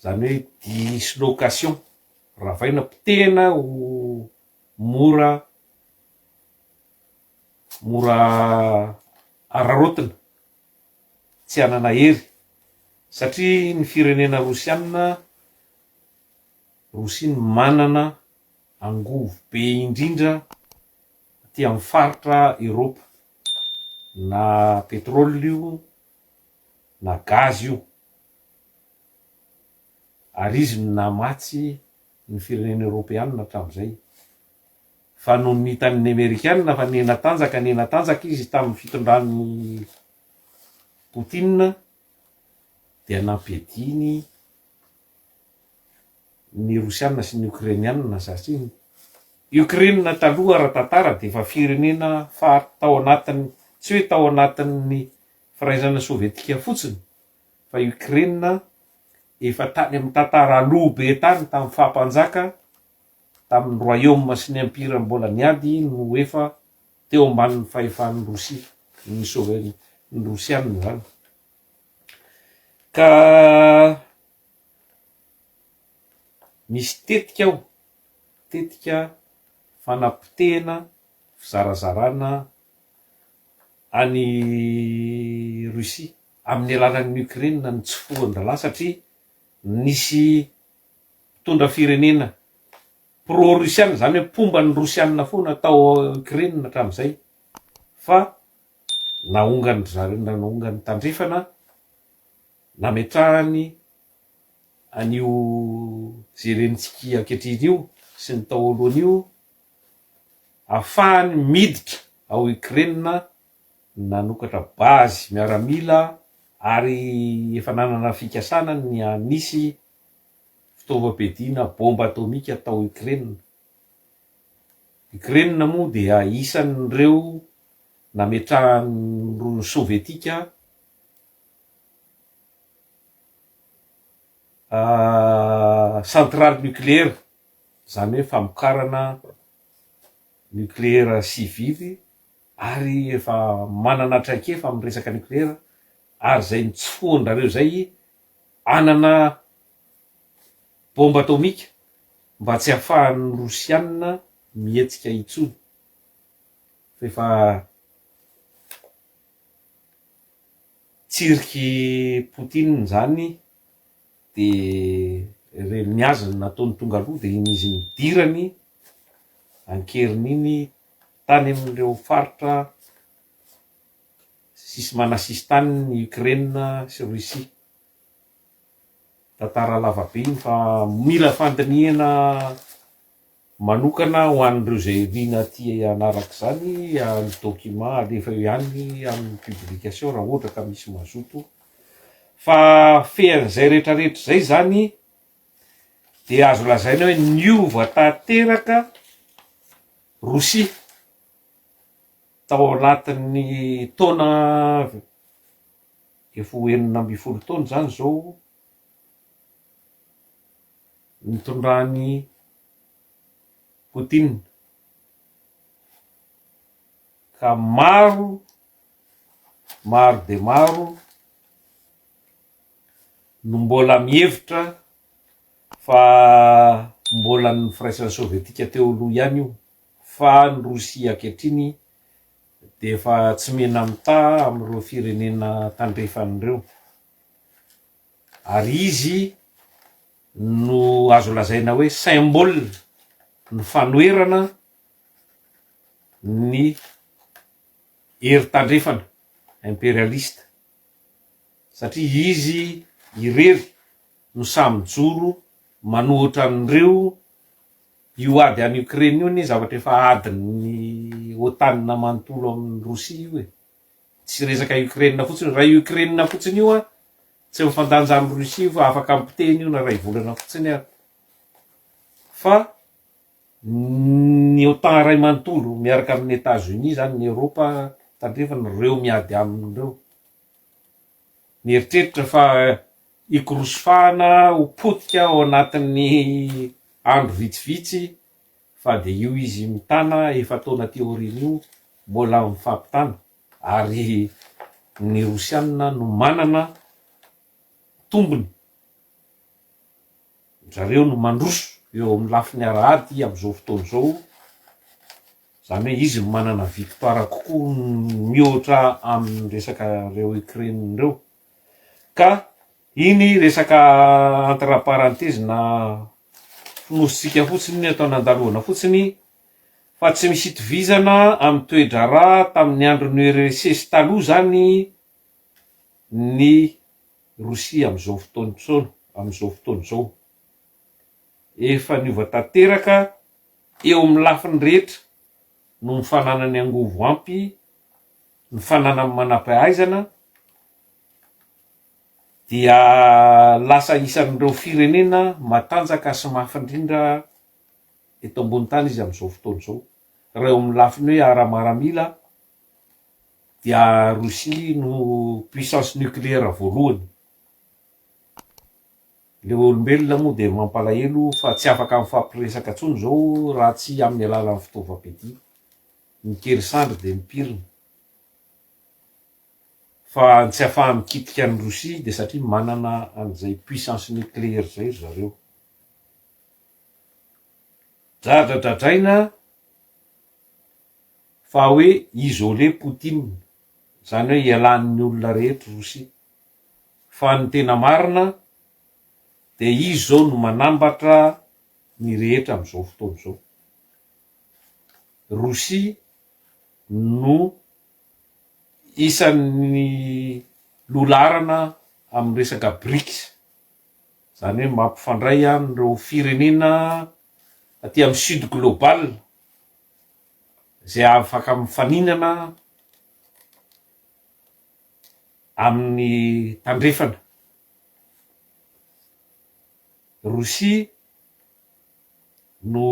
zany hoe dislocation, ravaina pitehana ho mora ararotina, tsy anana hery, satria ny firenena rosianina, Rosia manana angovo be indrindra ty amin'ny faritra Eropa, na petrole io na gaz io, ary izy namatsy ny firenena Europeanina hatramin'izay. Fa no nitan'ny Amerikanina fa nenatanjaka izy tamin'ny fitondran'ny Poutine dia nampiadiny ny Rosianina sy ny Ukrainianina, satria Ukraine taloha ara-tantara dia efa firenena tao anatiny, tsy hoe tao anatin'ny firaizana sovietika fotsiny, fa Ukraine efa tany amin'ny tantara aloha be tany tamin'ny fahampanjaka, tamin'ny royaume sy ny empire mbola niady no efa teo ambanin'ny fahefan'ny Rosia, ny Rosianina zany. Ka misy tetika fanapitehana, fizarazarana any Rusia amin'ny alalan'ny Ukraine ny tsy fohan-dralahy, satria nisy mpitondra firenena pro-rusiana, zany hoe pomban'ny rosianina foana tao Ukraine hatramin'izay, fa naongan'ny tandrefana, nametrahany an'io Zelensky ankehitriny io sy ny tao alohan'io ahafahany miditra ao Ukraine, nanokatra bazy miaramila, ary efa nanana fikasana ny anisy fitaovam-piadiana bomba atomika tao Ukraine. Ukraine moa dia isan'ireo nametrahan'ny sovietika centrale nucléaire, zany hoe famokarana nucléaire civile, ary efa manana traikefa amin'ny resaka nucléaire, ary zay ny tsy fohan'rareo zay anana bomba atomika mba tsy ahafahan'ny Rosianina mihetsika intsony. Fefa tsiriky Poutine zany de reniaziny nataony tonga aloha, de iny izy nidirany ankerin'iny tany amin'ireo faritra sisy manasisy tany ny Ukraine sy Russie. Tantara lavabe iny, fa mila fandinihana manokana ho an'ireo zay liana ty anaraka zany, ny document alefa ihany amin'ny publication raha ohatra ka misy mazoto. Fa fean'izay rehetrarehetra zay zany dia azo lazaina hoe niova tanteraka Rosia tao anatin'ny taona 2012 taona zany zao nitondrany Poutine, ka maro no mbola mihevitra fa mbola ny firaisana sovietika teo aloha ihany io, fa ny Rosia ankehitriny de efa tsy mena mita amin'ireo firenena tandrefan'ireo, ary izy no azo lazaina hoe symbole ny fanoerana ny hery tandrefana imperialista satria izy irery no samy joro manohitra an'ireo io ady any Ukraine io ny zavatra efa adin'ny OTAN manontolo amin'ny Rosia io tsy resaka Ukraine fotsiny raha Ukraine fotsiny io tsy mifandanja amin'ny Rosia fa afaka ampiteny io na ray volana fotsiny ary fa ny OTAN ray manontolo miaraka amin'ny États-Unis zany ny Europa tandrefana reo miady amin'ireo ny eritreritra fa ikorosofahana ho potika ao anatin'ny andro vitsivitsy fa de io izy mitana efa taona teoriana io mbola mifampitana ary ny Rosianina no manana tombony zareo no mandroso eo amin'ny lafiny arahady amin'izao fotoana izao zany hoe izy no manana victoire kokoa mihoatra amin'ny resaka reo Ukraine reo ka iny resaka entre parenthèse na finositsika fotsiny ny atao nandalohana fotsiny fa tsy misy itovizana amin'ny toe-draharaha tamin'ny andron'ny URSS taloha zany ny Rosia amin'izao fotoana izao efa niova tanteraka eo amin'ny lafiny rehetra no mifananany angovo ampy ny fananany manam-pahaizana dia lasa isan'ireo firenena matanjaka sy mafindrindra eto ambony tany izy amin'izao fotoana izao raha eo amin'ny lafiny hoe ara-maramila dia Rosia no puissance nucléaire voalohany le olombelona moa de mampalahelo fa tsy afaka mifampiresaka tsony zao raha tsy amin'ny alalan'ny fitaovam-piadia mikery sandry de mipirina fa tsy afaha mikitika ny Rosia de satria manana an'izay puissance nucléaire zay zareo dradradradraina fa hoe isolé Poutine zany hoe ialan'ny olona rehetra Rosia fa ny tena marina de izy zao no manambatra ny rehetra amin'izao fotoana izao Rosia no isan'ny lolarana amin'ny resaka BRICS zany hoe mampifandray an'ireo firenena aty amin'ny sud global zay afaka mifaninana amin'ny tandrefana Rosia no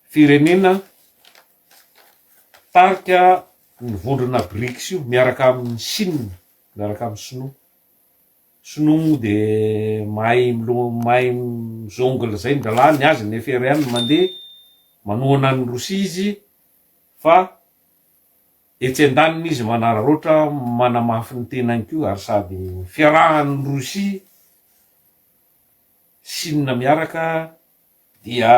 firenena tarika ny vondrona BRICS io miaraka amin'ny Chine miaraka amin'ny Sinoa de mahay mizongle zay ndalany azy nefa ery any mandeha manohana ny Rosia izy fa etsy andaniny izy manararoatra manamafy ny tenany kio ary sady fiarahan'ny Rosia Chine miaraka dia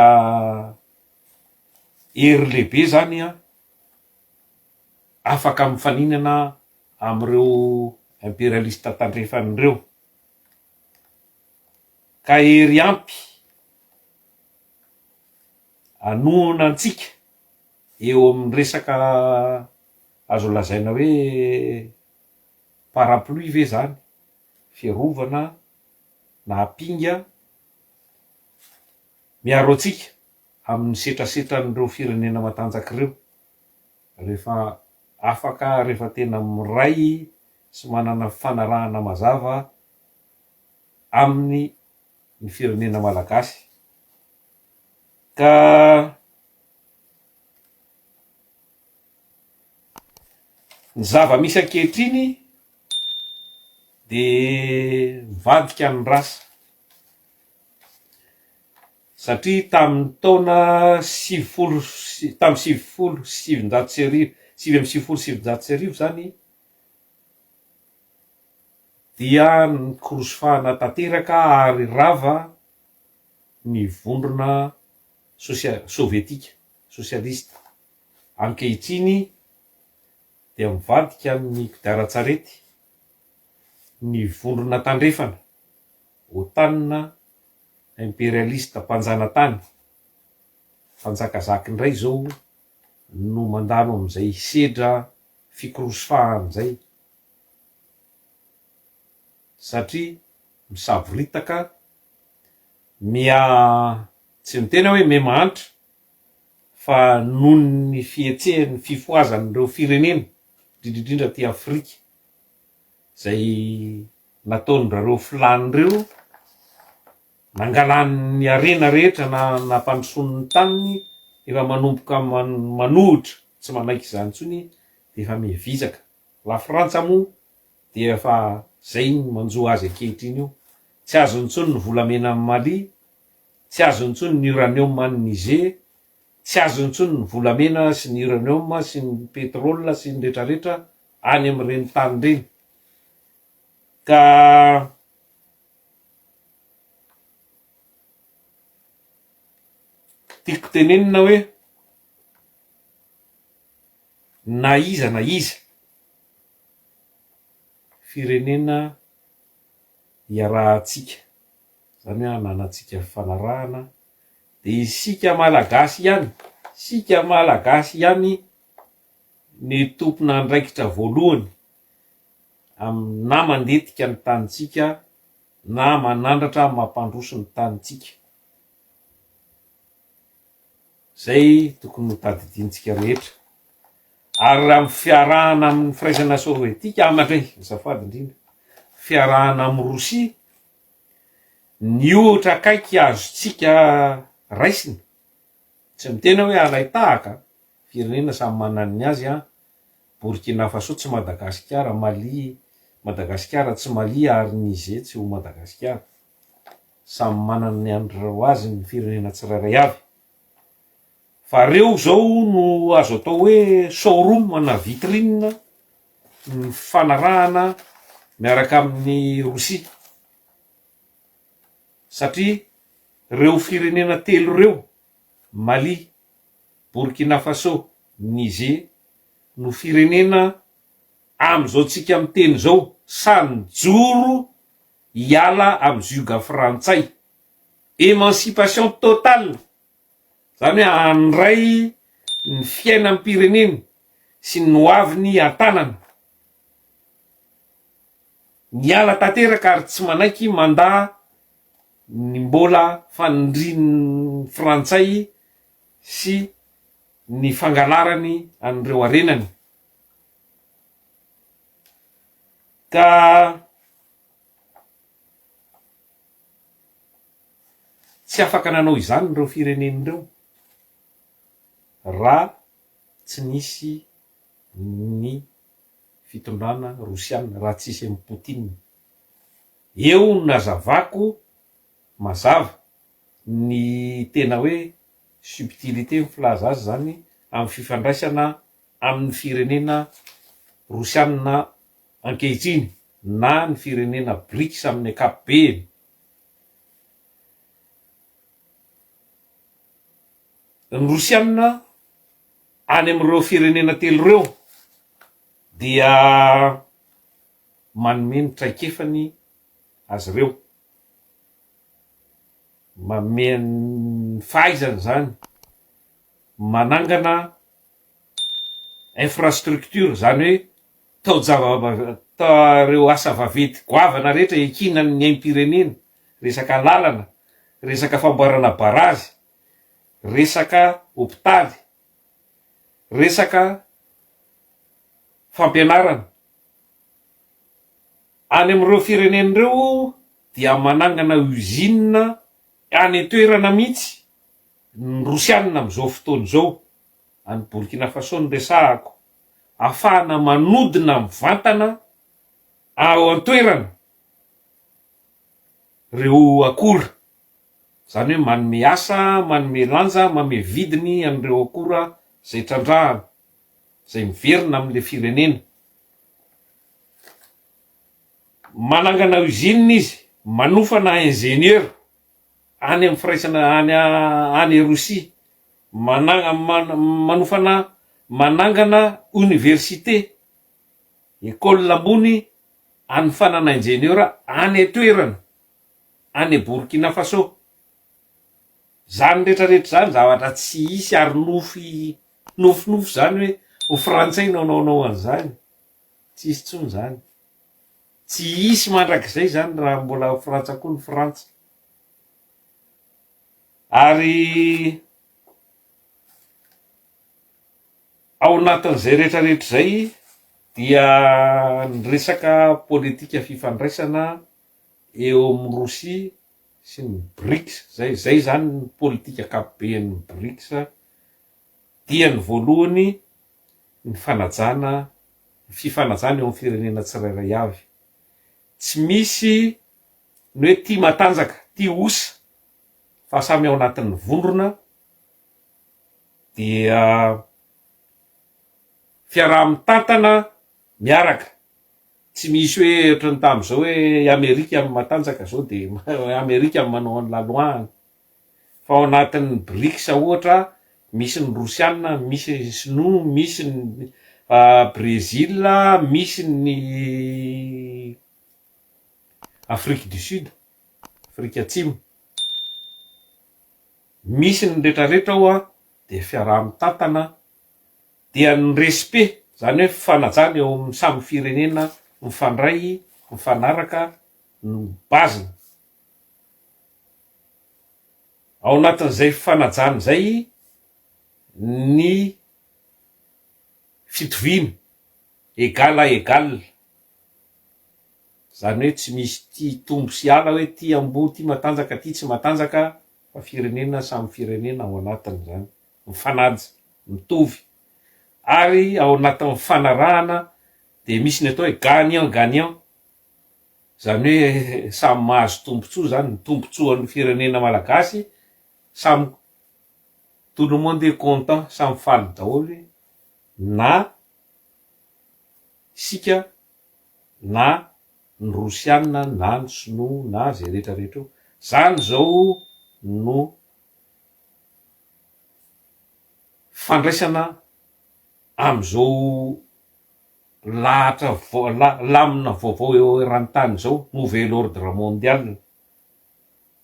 ery lehibe zany afaka mifaninana amin'ireo impérialiste tandrefan'ireo ka ery ampy anohana antsika eo amin'ny resaka azo lazaina hoe parapluie ve zany fiarovana na apinga miaro atsika amin'ny setrasetran'ireo firenena matanjaka ireo rehefa afaka rehefa tena miray sy manana fanarahana mazava amin'ny ny firenena malagasy ka ny zava-misy ankehitriny de mivadika ny rasa satria tamin'ny taona sivy zany dia nikorosofahana tanteraka ary rava ny vondrona sovietika sosialista ankehitriny dia mivadika ny kodiaran-tsarety ny vondrona tandrefana OTAN impérialiste mpanjana tany fanjakazakindray zao no mandalo am'izay sedra fikorosofahany zay satria misavoritaka tsy mitena hoe mia mahantra fa noho ny fietsehany fifoazan'ireo firenena indrindrindrindra ty Afrika zay nataon'rareo filany reo nangalan'ny arena rehetra na nampandroson'ny taniny efa manomboka manohitra tsy manaiky izany tsony de efa mivizaka. La Frantsa moa de efa zay manjo azy ankehitriny io, tsy azony intsony ny volamena amin'ny Mali, tsy azony intsony ny uranium amin'ny Niger, tsy azony intsony ny volamena sy ny uranium sy ny pétrole sy ny rehetrarehetra any amin'ireny tany reny. Ka tiako tenenina hoe na iza firenena iarahantsika, zany hoe ananatsika fanarahana, de isika malagasy ihany ny tompona andraikitra voalohany na mandetika ny tanitsika na manandratra mampandroso ny tanitsika. Zay tokony ho tadidintsika rehetra. Ary amin'ny fiarahana amin'ny firaisana sovietika amatray zafady indrindra, fiarahana amin'ny Rosia, ny ohatra akaiky azotsika raisina, tsy mitena hoe alay tahaka, firenena samy manana ny azy Burkina Faso tsy Madagasikara, Mali Madagasikara tsy Mali ary Niger tsy ho Madagasikara, samy manana ny andrareo azy ny firenena tsirairay avy. Fa reo zao no azo atao hoe showroom na vitrine ny fanarahana miaraka amin'ny Rosia, satria reo firenena telo reo, Mali, Burkina Faso, Niger, no firenena am'izao tsika miteny zao samy joro hiala amy zuga frantsay, émancipation totale, zany hoe andray ny fiainan'ny pireneny sy ny hoaviny antanana, niala tanteraka ary tsy manaiky manda ny mbola fanindrin'ny frantsay sy ny fangalarany an'ireo arenany. Ka tsy afaka nanao izany reo firenen'ireo raha tsy nisy ny fitondrana rosiana, raha tsisy amin'ny Poutine. Eo nazavako mazava ny tena hoe subtilité filaza azy zany amin'ny fifandraisana amin'ny firenena rosiana ankehitriny na ny firenena BRICS amin'ny ankapobeny. Ny rosiana any amin'ireo firenena telo reo dia manome ny traikefany azy reo, manome ny fahaizany zany, manangana infrastructure, zany hoe reo asa vaventy goavana rehetra ekinany ny aim-pirenena, resaka lalana, resaka famboarana barazy, resaka hopitaly, resaka fampianarana. Any amin'ireo firenen'ireo dia manangana usine any toerana mihitsy ny rosiana amin'izao fotoana izao, any Burkina Faso ny resahako, ahafahana manodina mivantana ao an-toerana reo akora, zany hoe manome asa, manome lanja, manome vidiny an'ireo akora zay trandrahana, zay miverina amin'le firenena. Manangana usine izy, manofana ingénieur any amin'ny firaisana any Rosia, manofana manangana université, école lambony any fanana ingénieur any toerana any Burkina Faso. Zany rehetrarehetra zany zavatra tsy hisy ary nofy nofinofy zany hoe ho frantsay naonaonao an'izany, tsisy tsony zany, tsy isy mandrakizay zany raha mbola frantsa koa ny frantsa. Ary ao anatin'izay rehetrarehetra zay dia ny resaka politika fifandraisana eo amin'ny Rosia sy ny BRICS zay zany ny politika ankapobeny BRICS dia ny voalohany ny fanajana fifanajana eo amin'ny firenena tsirairay avy. Tsy misy ny hoe tia matanjaka, tia osa, fa samy ao anatin'ny vondrona dia fiaraha-mitantana miaraka. Tsy misy hoe ohatrany tamin'izao hoe Amerika amin'ny matanjaka zao de Amerika amin'ny manao ny laloany. Fa ao anatin'ny BRICS ohatra misy ny Rosiana, misy ny Sinoa, misy ny Brezila, misy ny Afrique du Sud, Afrika Atsimo. Misy ny rehetrarehetra ao de fiaraha-mitantana dia ny respect, zany hoe fanajana eo amin'ny samy firenena mifandray, mifanaraka ny baziny. Ao anatin'izay fanajana zay ny fitoviana égal à égal, zany hoe tsy misy tia tombo sy ala hoe ty ambony ty matanjaka ty tsy matanjaka, fa firenena samy firenena ao anatiny zany mifanaja, mitovy. Ary ao anatin'ny fanarahana de misy ny atao hoe gagnant gagnant, zany hoe samy mahazo tombontsoa zany, ny tombontsoan'ny firenena malagasy samy tout le monde est content, samy faly daholo, na sika na ny Rosiana na ny Sinoa na zay rehetrarehetra io. Zany zao no fandraisana am'izao lahatra lamina vaovao eo eran-tany zao, nouvel ordre mondial.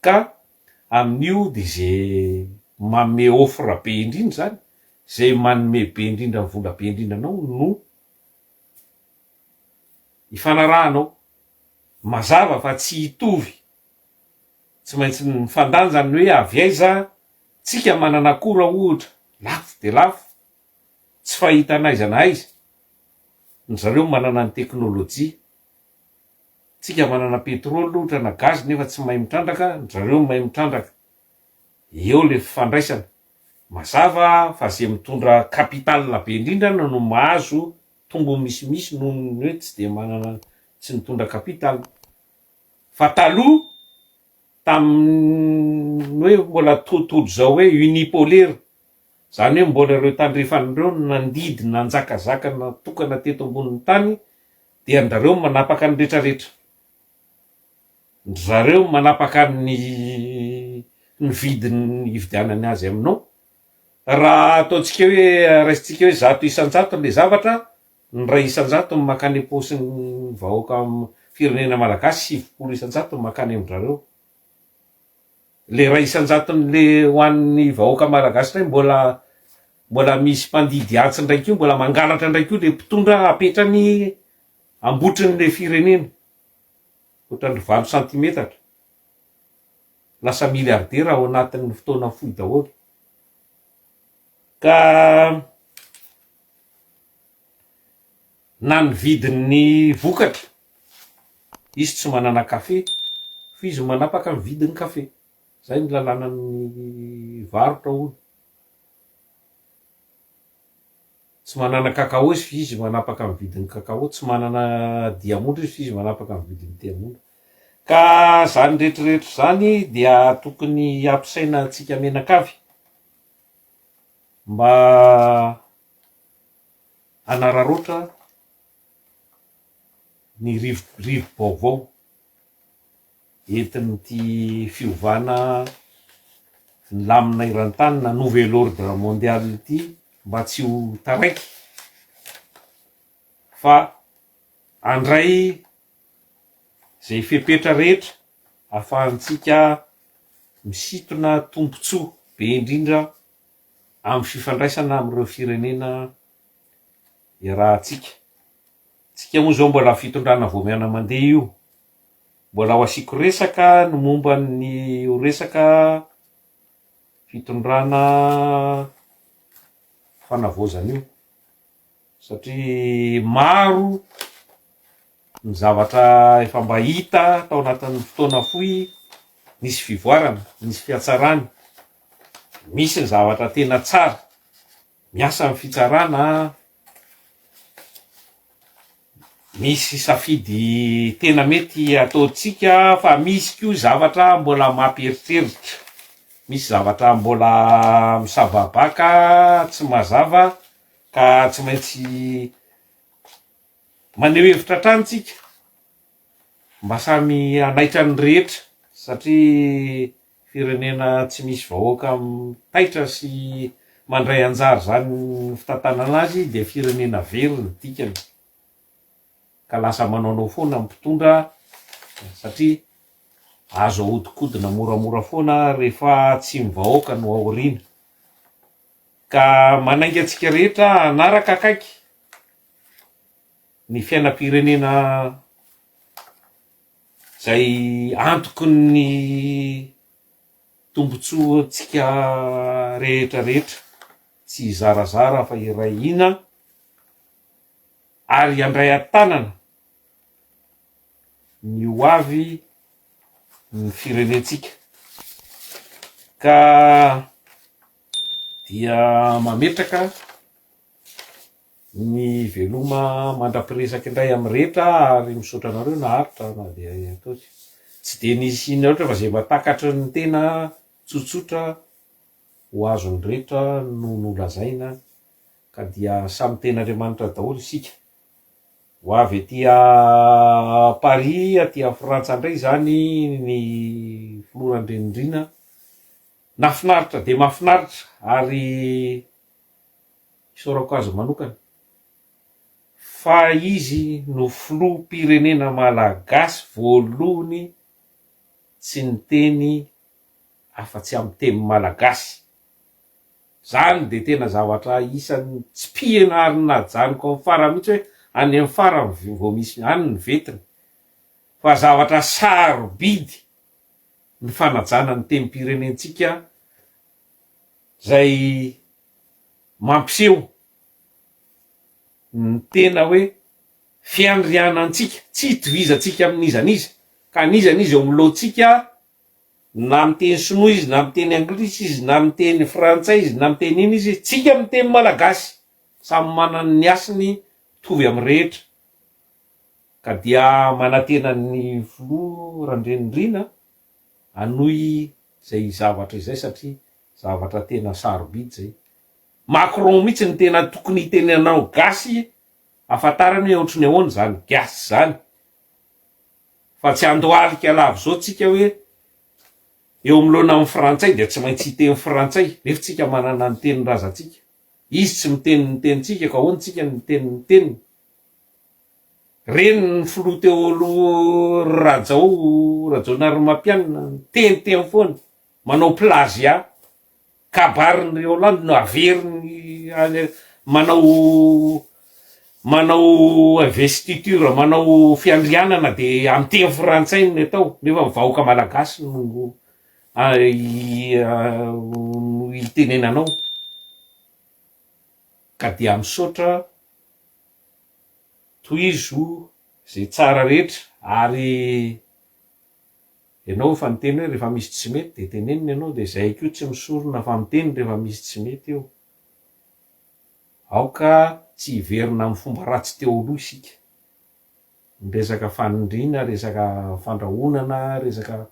Ka amin'io de zay manome offre be indrindra zany, zay manome be indrindra ny vola be indrindra anao no ifanarahanao. Mazava fa tsy hitovy, tsy maintsy ny fandanjany hoe avy aiza, tsika manana akora ohatra, lafo de lafo, tsy fahita n'aiza na aiza. Ny zareo manana ny teknôlôjia, tsika manana petrôly ohatra na gazy nefa tsy mahay mitrandraka, ny zareo mahay mitrandraka. Eo le fifandraisana. Mazava fa zay mitondra kapitala be indrindra no mahazo tombo misimisy noho ny hoe tsy de manana, tsy mitondra kapitala. Fa taloha tamin'ny hoe mbola tontolo zao hoe unipolaire, zany hoe mbola ireo tandrefan'ireo nandidy nanjakazaka natokana teto ambonin'ny tany, dia ndareo manapaka ny rehetrarehetra. Zareo manapaka ny vidiny ividianany azy aminao. Raha ataontsika hoe raisitsika hoe 100 isan-jato le zavatra, ny ray isan-jato makany am-paosin'ny vahoaka amin'ny firenena malagasy, 70 isan-jato makany amin'zareo. Le ray isan-jato le ho an'ny vahoaka malagasy ray mbola misy mpandidy antsy ndraiky io, mbola mangalatra ndraiky io le mpitondra apetrany ambotrin'le firenena, ohatrany 20 centimetatra. Lasa miliardera ao anatin'ny fotoana fohy daholo. Ka na ny vidin'ny vokatra, izy tsy manana kafe, fa izy manapaka ny vidin'ny kafe. Zay ny lalànan'ny varotra olo. Tsy manana kakao izy fa izy manapaka ny vidin'ny kakao, tsy manana diamondra izy fa izy manapaka ny vidin'ny diamondra. Ka zany rehetrarehetra zany dia tokony ampisaina antsika menakavy mba hanararoatra ny rivo-baovao entin'ity fiovana ny lamina eran-tany na nouvel ordre mondial ity, mba tsy ho taraiky fa andray zay fepetra rehetra ahafahantsika misintona tombontsoa be indrindra amin'ny fifandraisana amin'ireo firenena iarahantsika. Tsika moa zao mbola fitondrana voamiana mandeha io, mbola ho asiko resaka no momba ny resaka fitondrana fanavozana io, satria maro ny zavatra efa mba hita tao anatin'ny fotoana fohy, nisy fivoarana, nisy fiatsarany, misy ny zavatra tena tsara, miasa amin'ny fitsarana, misy safidy tena mety ataotsika, fa misy koa zavatra mbola mampieritreritra, misy zavatra mbola misababaka, tsy mazava, ka tsy maintsy maneho hevitra hatrany mba samy anaitra ny rehetra, satria firenena tsy misy vahoaka taitra sy mandray anjara zany fitantanana azy dia firenena very ny dikany, ka lasa manaonao foana mpitondra, satria azo ahodikodina moramora foana rehefa tsy mivahoaka no aoriana. Ka manainga antsika rehetra anaraka akaiky ny fiainam-pirenena zay antoky ny tombontsoantsika rehetrarehetra, tsy zarazara fa iray ina, ary andray an-tanana ny ho avy ny firenentsika. Ka dia mametraka ny veloma mandra-piresaka indray amin'ny rehetra, ary misaotra anareo naharitra na dia ataotsy tsy de nisy ina loatra fa zay mahatakatry ny tena tsotsotra ho azon'ny rehetra no nolazaina, ka dia samy ten'Andriamanitra daholo isika. Ho avy atia Paris, atia Frantsa indray zany ny filoran-drenindrina, nafinaritra de mafinaritra, ary isaorako azy manokana fa izy no filoham-pirenena malagasy voalohany tsy niteny afa-tsy amin'ny teny malagasy. Zany de tena zavatra isan'ny tsy pihana ary najaniko amin'ny fara mihitsy hoe any amin'ny fara vao misy any ny vetiny, fa zavatra sarobidy ny fanajana ny tenim-pirenentsika zay mampiseho ny tena hoe fiandrianantsika, tsy itovizantsika amin'izaniza, ka nizaniza eo milohantsika, na amin'ny teny sinoa izy, na amin'ny teny anglisy izy, na amin'ny teny frantsay izy, na amin'ny teny ina izy, tsika amin'ny teny malagasy, samy manana ny asiny mitovy amin'ny rehetra. Ka dia manantena ny filoran-drenindrina hanohy zay zavatra izay, satria zavatra tena sarobidy zay. Macron mihitsy ny tena tokony hitenenanao gasy, afantarany hoe ohatrany ahoana zany gasy zany, fa tsy andohalika lavo zao tsika hoe eo milohana amin'ny frantsay dia tsy maintsy hiteny frantsay, nefa tsika manana ny tenin-drazantsika, izy tsy miteny ny tenitsika, ka ahoana tsika ny teniny. Reny ny filoha teo aloha Rajaonarymampianina, teny foana, manao plagiat, kabariny Hollande no averiny, manao investiture, manao fiandrianana de amin'ny teny frantsay ny atao, nefa vahoaka malagasy no itenenanao. Ka dia misaotra tohizo zay tsara rehetra, ary ianao efa niteny hoe rehefa misy tsy mety de tenenina ianao, de zay koa tsy misorona fa miteny rehefa misy tsy mety eo. Aoka tsy hiverina amin'ny fomba ratsy teo aloha isika, resaka fanindrina, resaka fandrahonana, resaka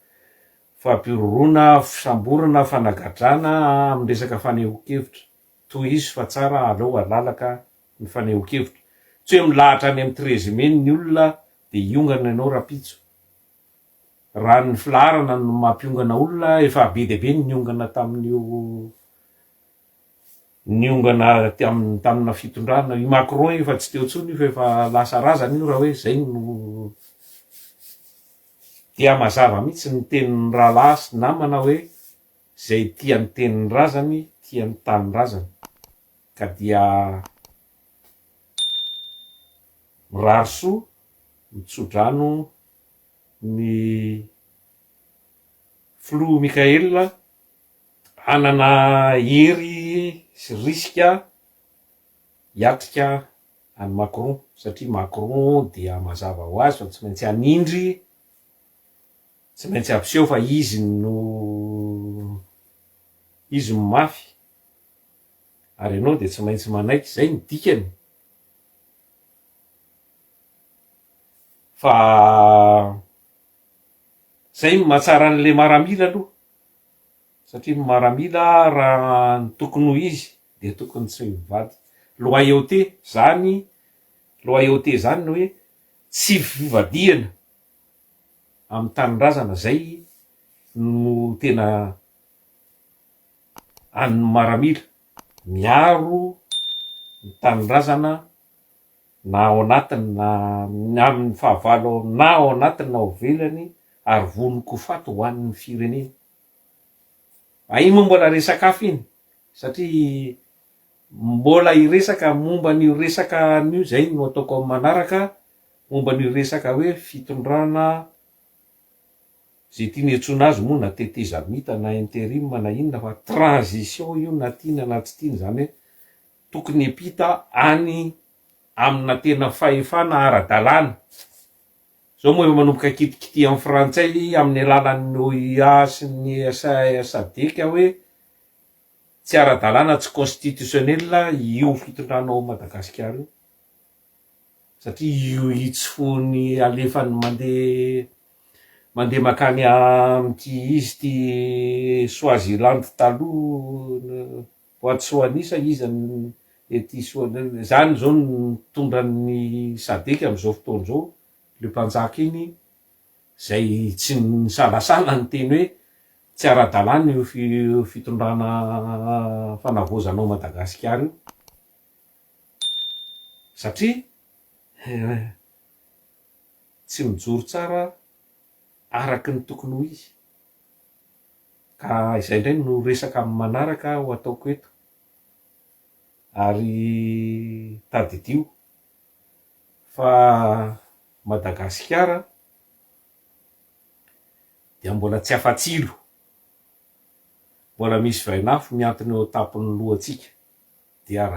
fampirorona, fisamborana, fanagadrana, amin'ny resaka fanehoan-kevitra, tohizo fa tsara aleo alalaka ny fanehoan-kevitra, tsy hoe milahatra any amin'ny trezimeny ny olona de hiongana ianao rapitso. Raha ny filaharana no mampiongana olona, efa be de be niongana tamin'io, niongana tamina fitondrana. I Macron efa tsy teo tsony fa efa lasa razana io raha hoe zay no dia mazava mihitsy ny tenin'ny rahalahy sy namana hoe zay tia ny tenin'ny razany tian'ny tanindrazana ka dia mirary soa mitsodrano ny Flo Mikaela anana hery sy risika hiatrika any Macron satria Macron dia mazava ho azy fa tsy maintsy anindry, tsy maintsy ampiseho fa izy no mafy ary ianao de tsy maintsy manaiky, zay ny dikany. Fa zay mahatsara an'le maramila aloha satria ny maramila raha ny tokony ho izy de tokony tsy mivady loyauté zany ny hoe tsy fivadiana amin'ny tanindrazana. Zay no tena an'ny maramila, miaro ny tanindrazana na ao anatiny na amin'ny fahavalo na ao anatiny na ao velany ary vonoky ho faty ho an'ny firenena. Iny moa mbola resaka hafa iny satria mbola iresaka momba ny resaka an'io, zay no ataoko amin'ny manaraka, momba ny resaka hoe fitondrana zay tiany antsoina azy moa na tetezamita na intérim na inona fa transition io na tiana na tsy tiana, zany hoe tokony hipita any amina tena fahefana ara-dalàna. Zao moa manomboka kitikity amin'ny frantsay amin'ny alalan'ny OUA sy ny SADC hoe tsy ara-dalàna, tsy constitutionnel io fitondranao Madagasikara io satria io itsofony alefany mandeha makany amty izy ty Swaziland taloha Botswanisa izy ety zany zao mitondran'ny SADC am'izao fotoana zao le mpanjaka iny, zay tsy nisalasala ny teny hoe tsy ara-dalàna io fitondrana fanavozanao Madagasikara io satria tsy mijoro tsara araky ny tokony ho izy. Ka izay ndray no resaka amin'ny manaraka ho ataoko eto ary tadidio fa Madagasikara dia mbola tsy afa-tsilo, mbola misy vainafo miantona eo tapon'ny lohantsika dia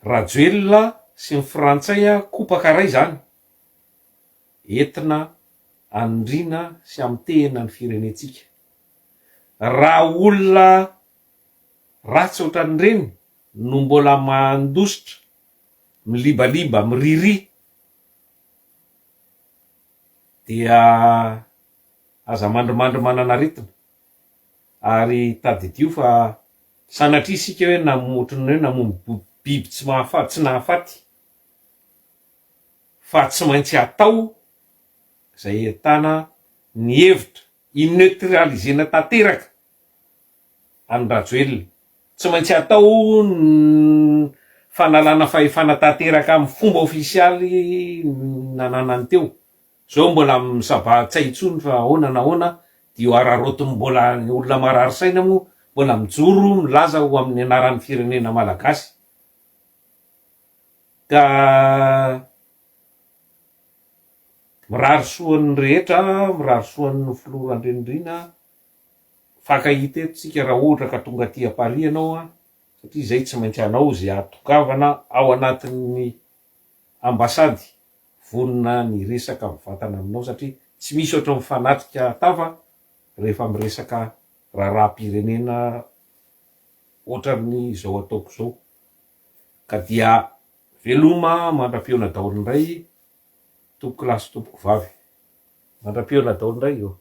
Rajoelina sy ny frantsay kopaka ray zany entina anindrina sy amitehina ny firenetsika. Raha olona ratsy ohatran'ireny no mbola mandositra milibaliba miriri dia aza mandrimandry mananaretina ary tadidio fa sanatria isika hoe namotriny hoe namono biby tsy mahafaty, tsy nahafaty fa tsy maintsy atao zay entana ny hevitra ineutralisena tanteraka any Rajoelina, tsy maintsy atao ny fanalana fahefana tanteraka amin'ny fomba ofisialy nananany teo. Zao mbola misabatsy intsony fa ahoana na ahoana dia ararotiny mbola olona marary saina moa mbola mijoro milaza ho amin'ny anaran'ny firenena malagasy. Ka mirary soan'ny rehetra, mirary soan'ny Flo Randrianirina, fakahita eto tsika raha ohatra ka tonga aty Paris ianao satria zay tsy maintsy anao zay atokavana ao anatin'ny ambasady vonona ny resaka mivatana aminao satria tsy misy ohatran'ny fanatrika tava rehefa miresaka raharaham-pirenena ohatran'ny zao ataoko zao. Ka dia veloma mandra-piona daholo indray tompoko lahy sy tompoko vavy, mandra-piona daholo indray io.